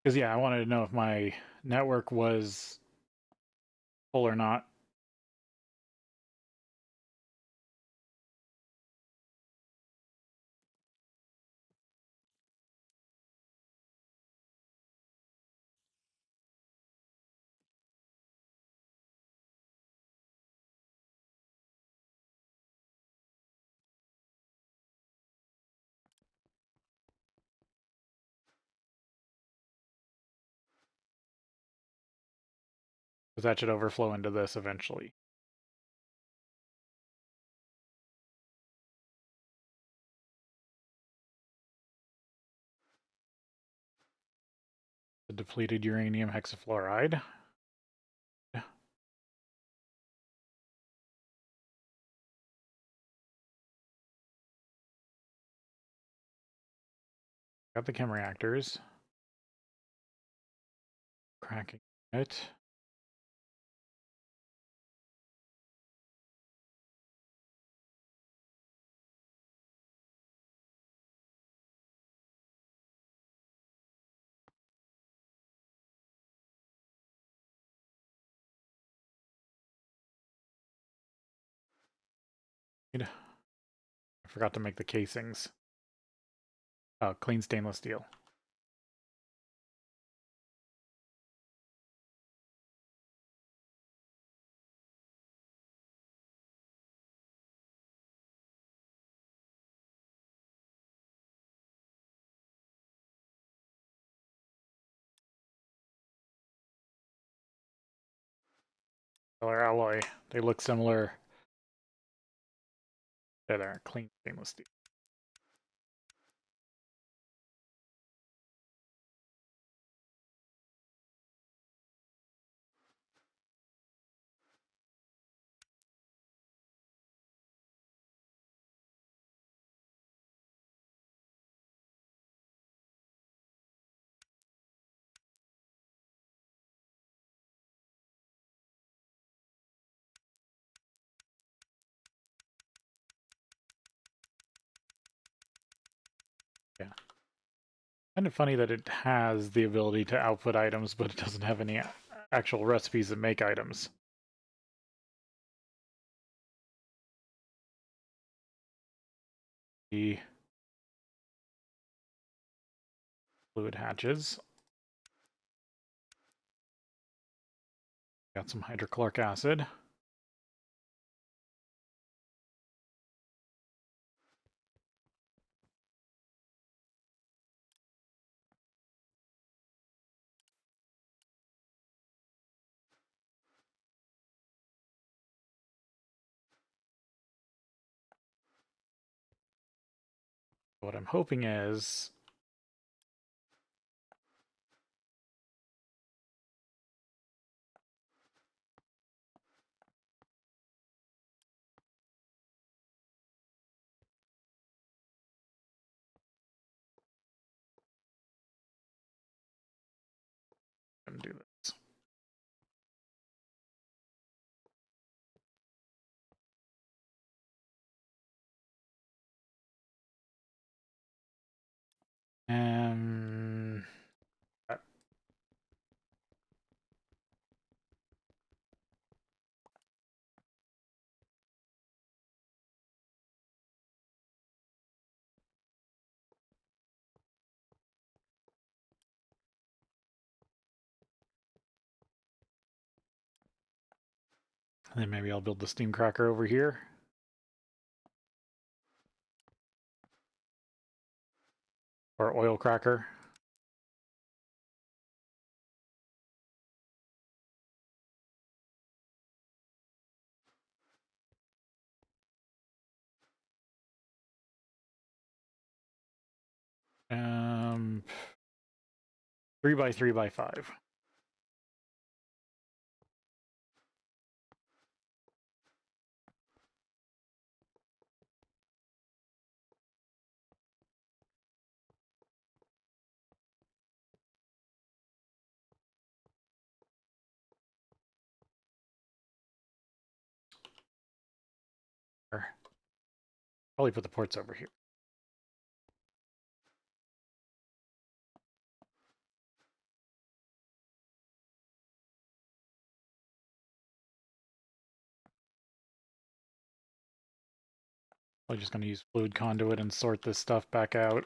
Because yeah, I wanted to know if my network was full or not. Because that should overflow into this eventually. The depleted uranium hexafluoride. Got the chem reactors. Cracking it. I forgot to make the casings. Oh, clean stainless steel. Color alloy. They look similar. There they are. Clean stainless steel. Yeah. Kind of funny that it has the ability to output items, but it doesn't have any actual recipes that make items. The fluid hatches. Got some hydrochloric acid. What I'm hoping is I'm gonna do this. And then maybe I'll build the steam cracker over here. Or oil cracker. Um, 3 by 3 by 5. Probably put the ports over here. I'm just going to use fluid conduit and sort this stuff back out.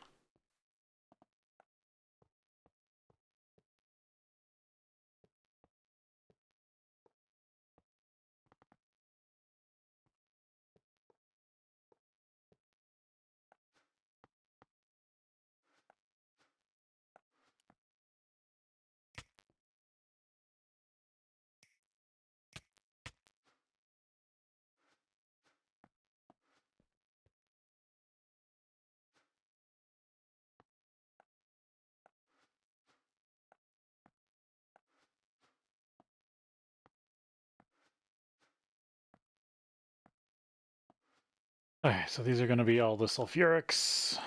Okay, so these are going to be all the sulfurics.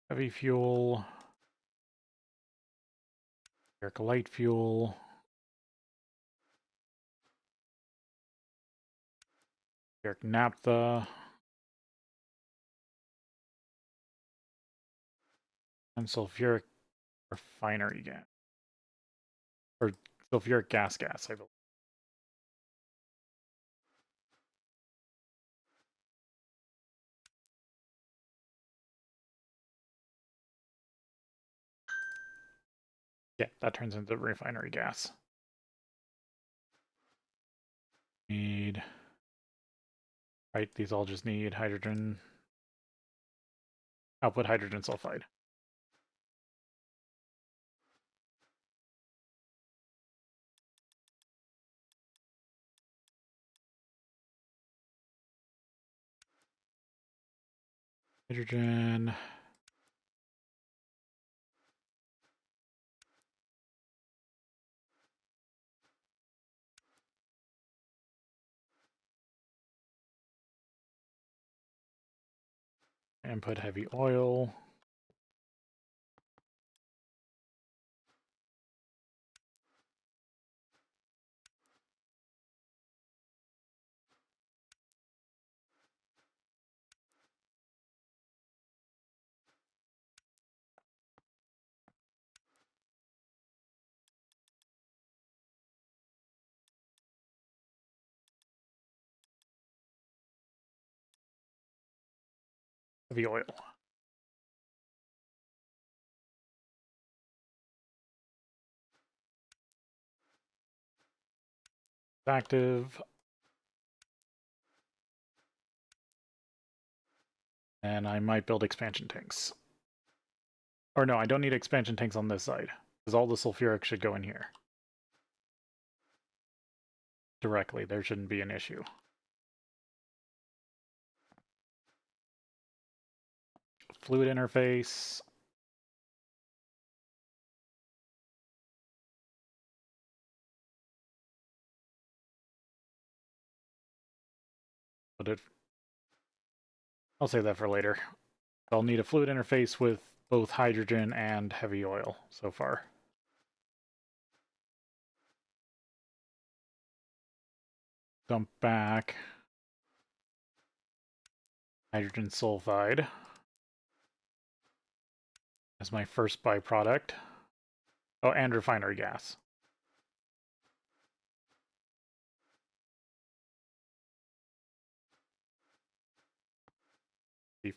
Heavy fuel. Light fuel. Naphtha. And sulfuric refinery gas. Or sulfuric gas, I believe. Yeah, that turns into refinery gas. Need... Right, these all just need hydrogen... Output hydrogen sulfide. Hydrogen... Input heavy oil. Heavy oil. Active. And I might build expansion tanks. Or no, I don't need expansion tanks on this side, because all the sulfuric should go in here. Directly, there shouldn't be an issue. Fluid interface. But I'll save that for later. I'll need a fluid interface with both hydrogen and heavy oil so far. Dump back hydrogen sulfide as my first byproduct. Oh, and refinery gas.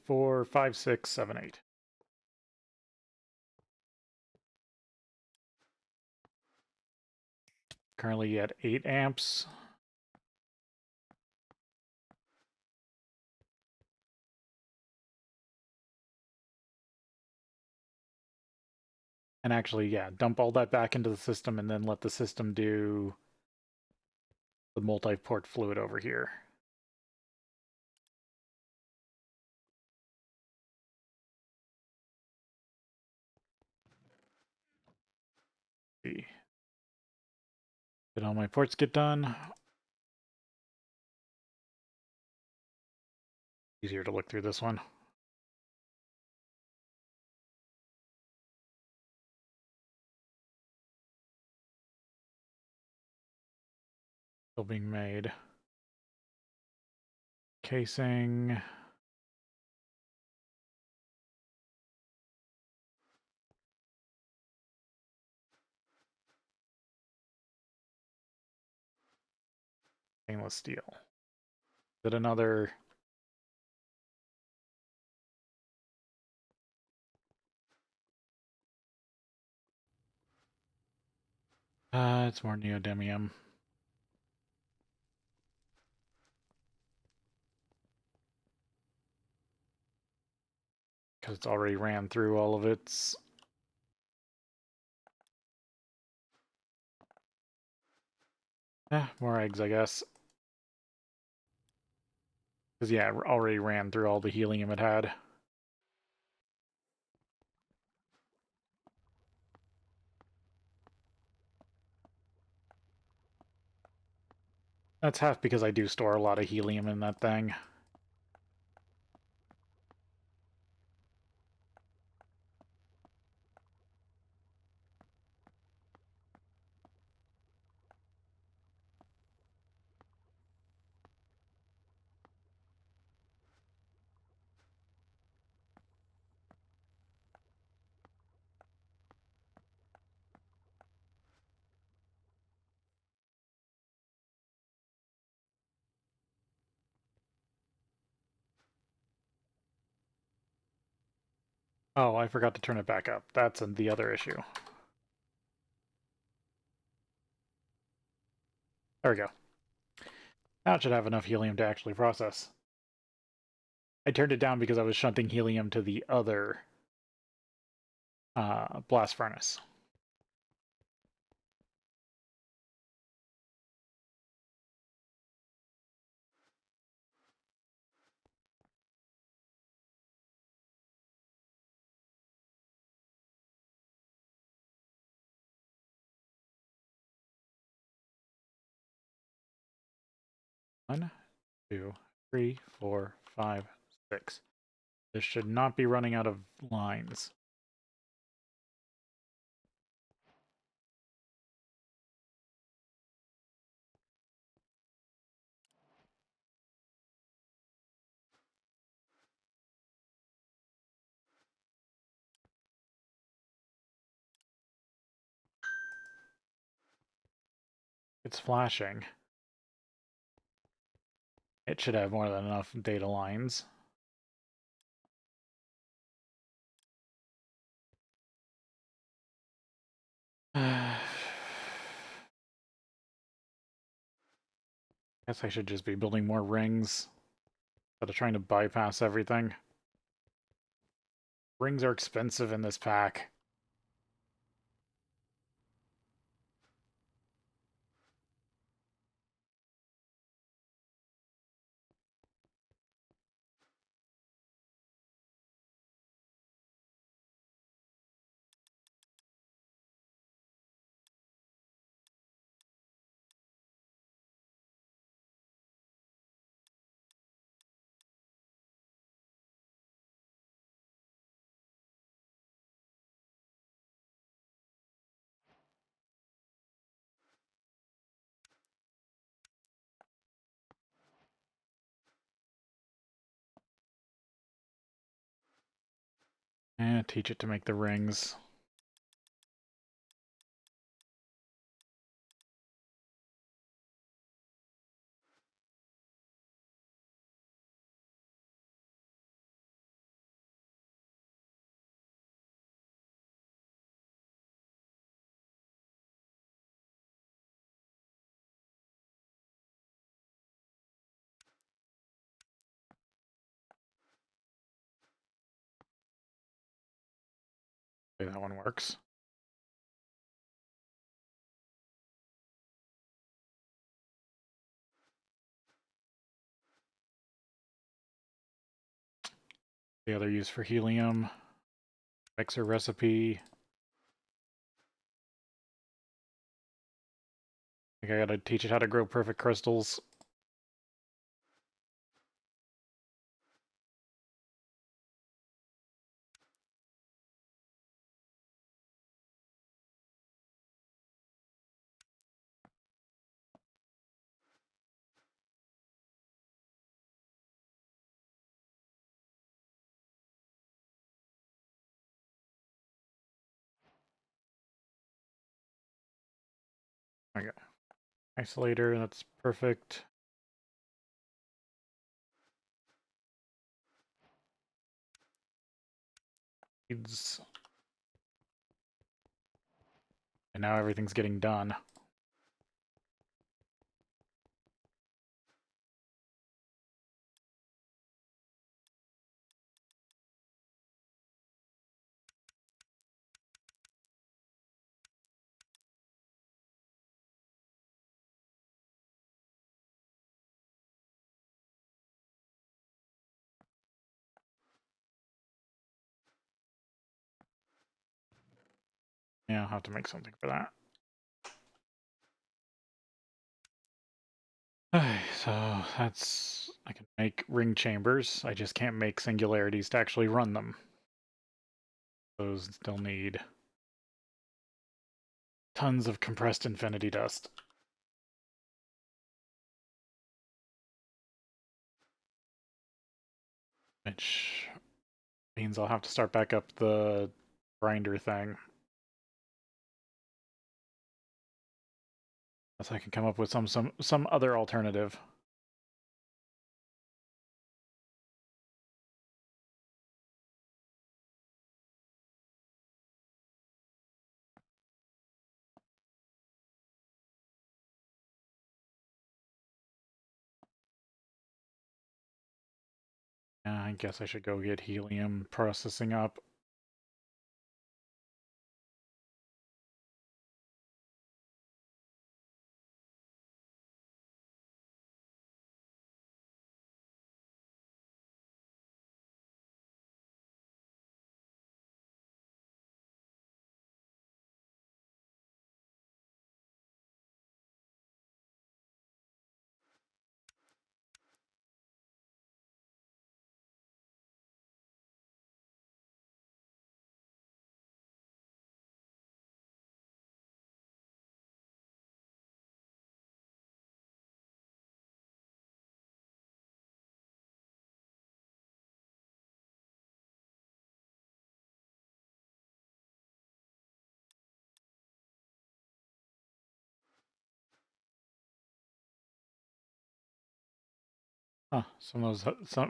4, 5, 6, 7, 8. Currently at 8 amps. And actually, yeah, dump all that back into the system and then let the system do the multi-port fluid over here. See. Did all my ports get done? Easier to look through this one. Still being made. casing. Stainless steel. Is it another? It's more neodymium. Because it's already ran through all of its... more eggs, I guess. Because, yeah, it already ran through all the helium it had. That's half because I do store a lot of helium in that thing. Oh, I forgot to turn it back up. That's the other issue. There we go. Now it should have enough helium to actually process. I turned it down because I was shunting helium to the other blast furnace. One, two, three, four, five, six. This should not be running out of lines. It's flashing. It should have more than enough data lines. Guess I should just be building more rings instead of trying to bypass everything. Rings are expensive in this pack. Teach it to make the rings. Okay, that one works. The other use for helium. Mixer recipe. I think I gotta teach it how to grow perfect crystals. Isolator, that's perfect. Needs. And now everything's getting done. Yeah, I'll have to make something for that. Okay, so that's... I can make ring chambers. I just can't make singularities to actually run them. Those still need tons of compressed infinity dust. Which means I'll have to start back up the grinder thing. Unless I can come up with some other alternative. I guess I should go get helium processing up. Huh,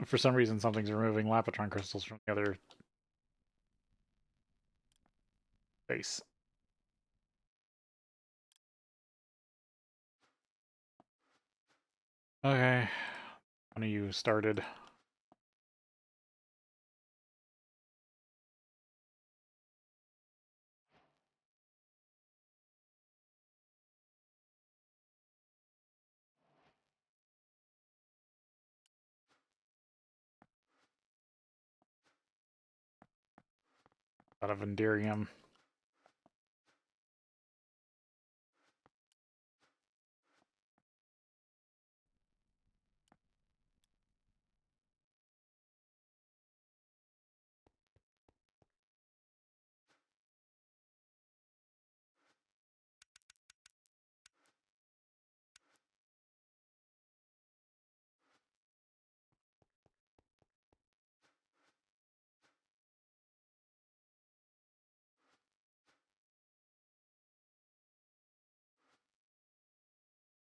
for some reason something's removing Lapotron crystals from the other base. Okay, one of you started. Out of Enderium.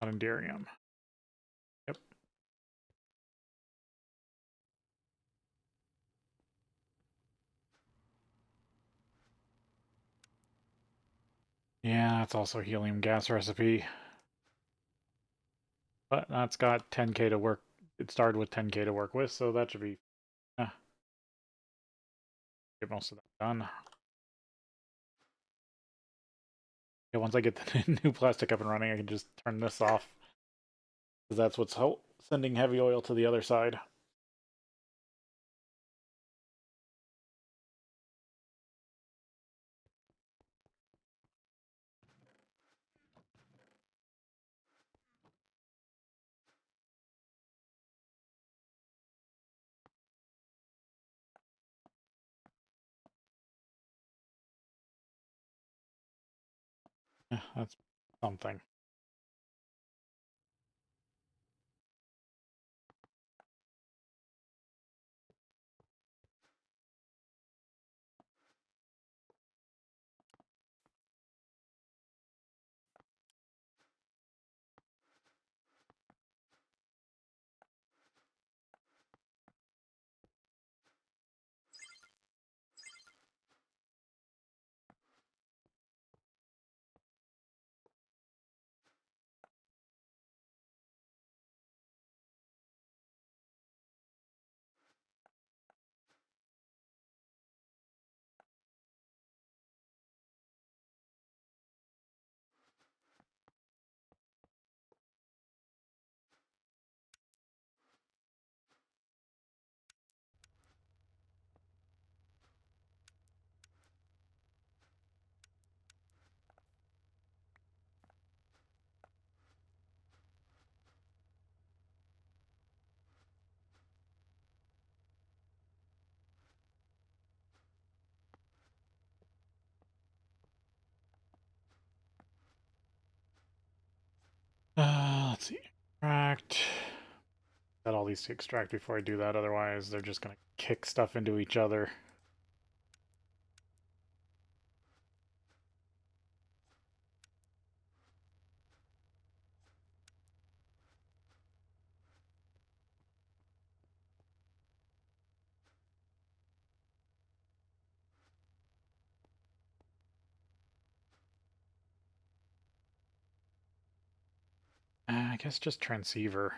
Out Enderium. Yep. Yeah, that's also helium gas recipe. But that's got 10k to work. It started with 10k to work with, so that should be... get most of that done. Yeah, once I get the new plastic up and running, I can just turn this off. Because that's what's sending heavy oil to the other side. Yeah, that's something. Let's see. Extract. Got all these to extract before I do that, otherwise they're just going to kick stuff into each other. I guess just transceiver.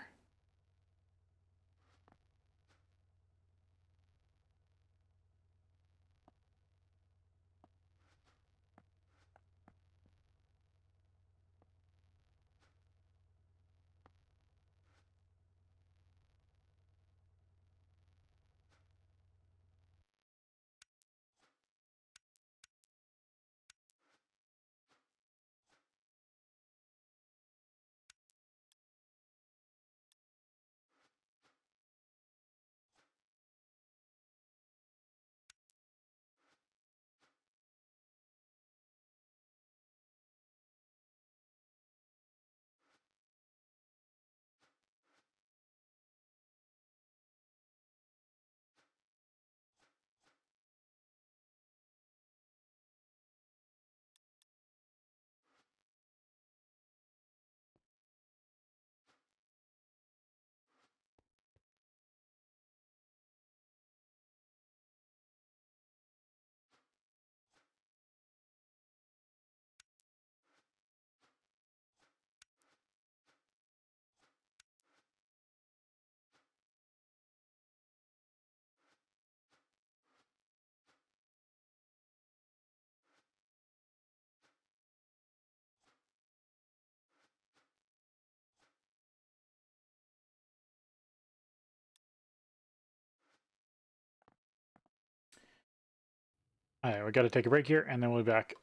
All right, we got to take a break here, and then we'll be back.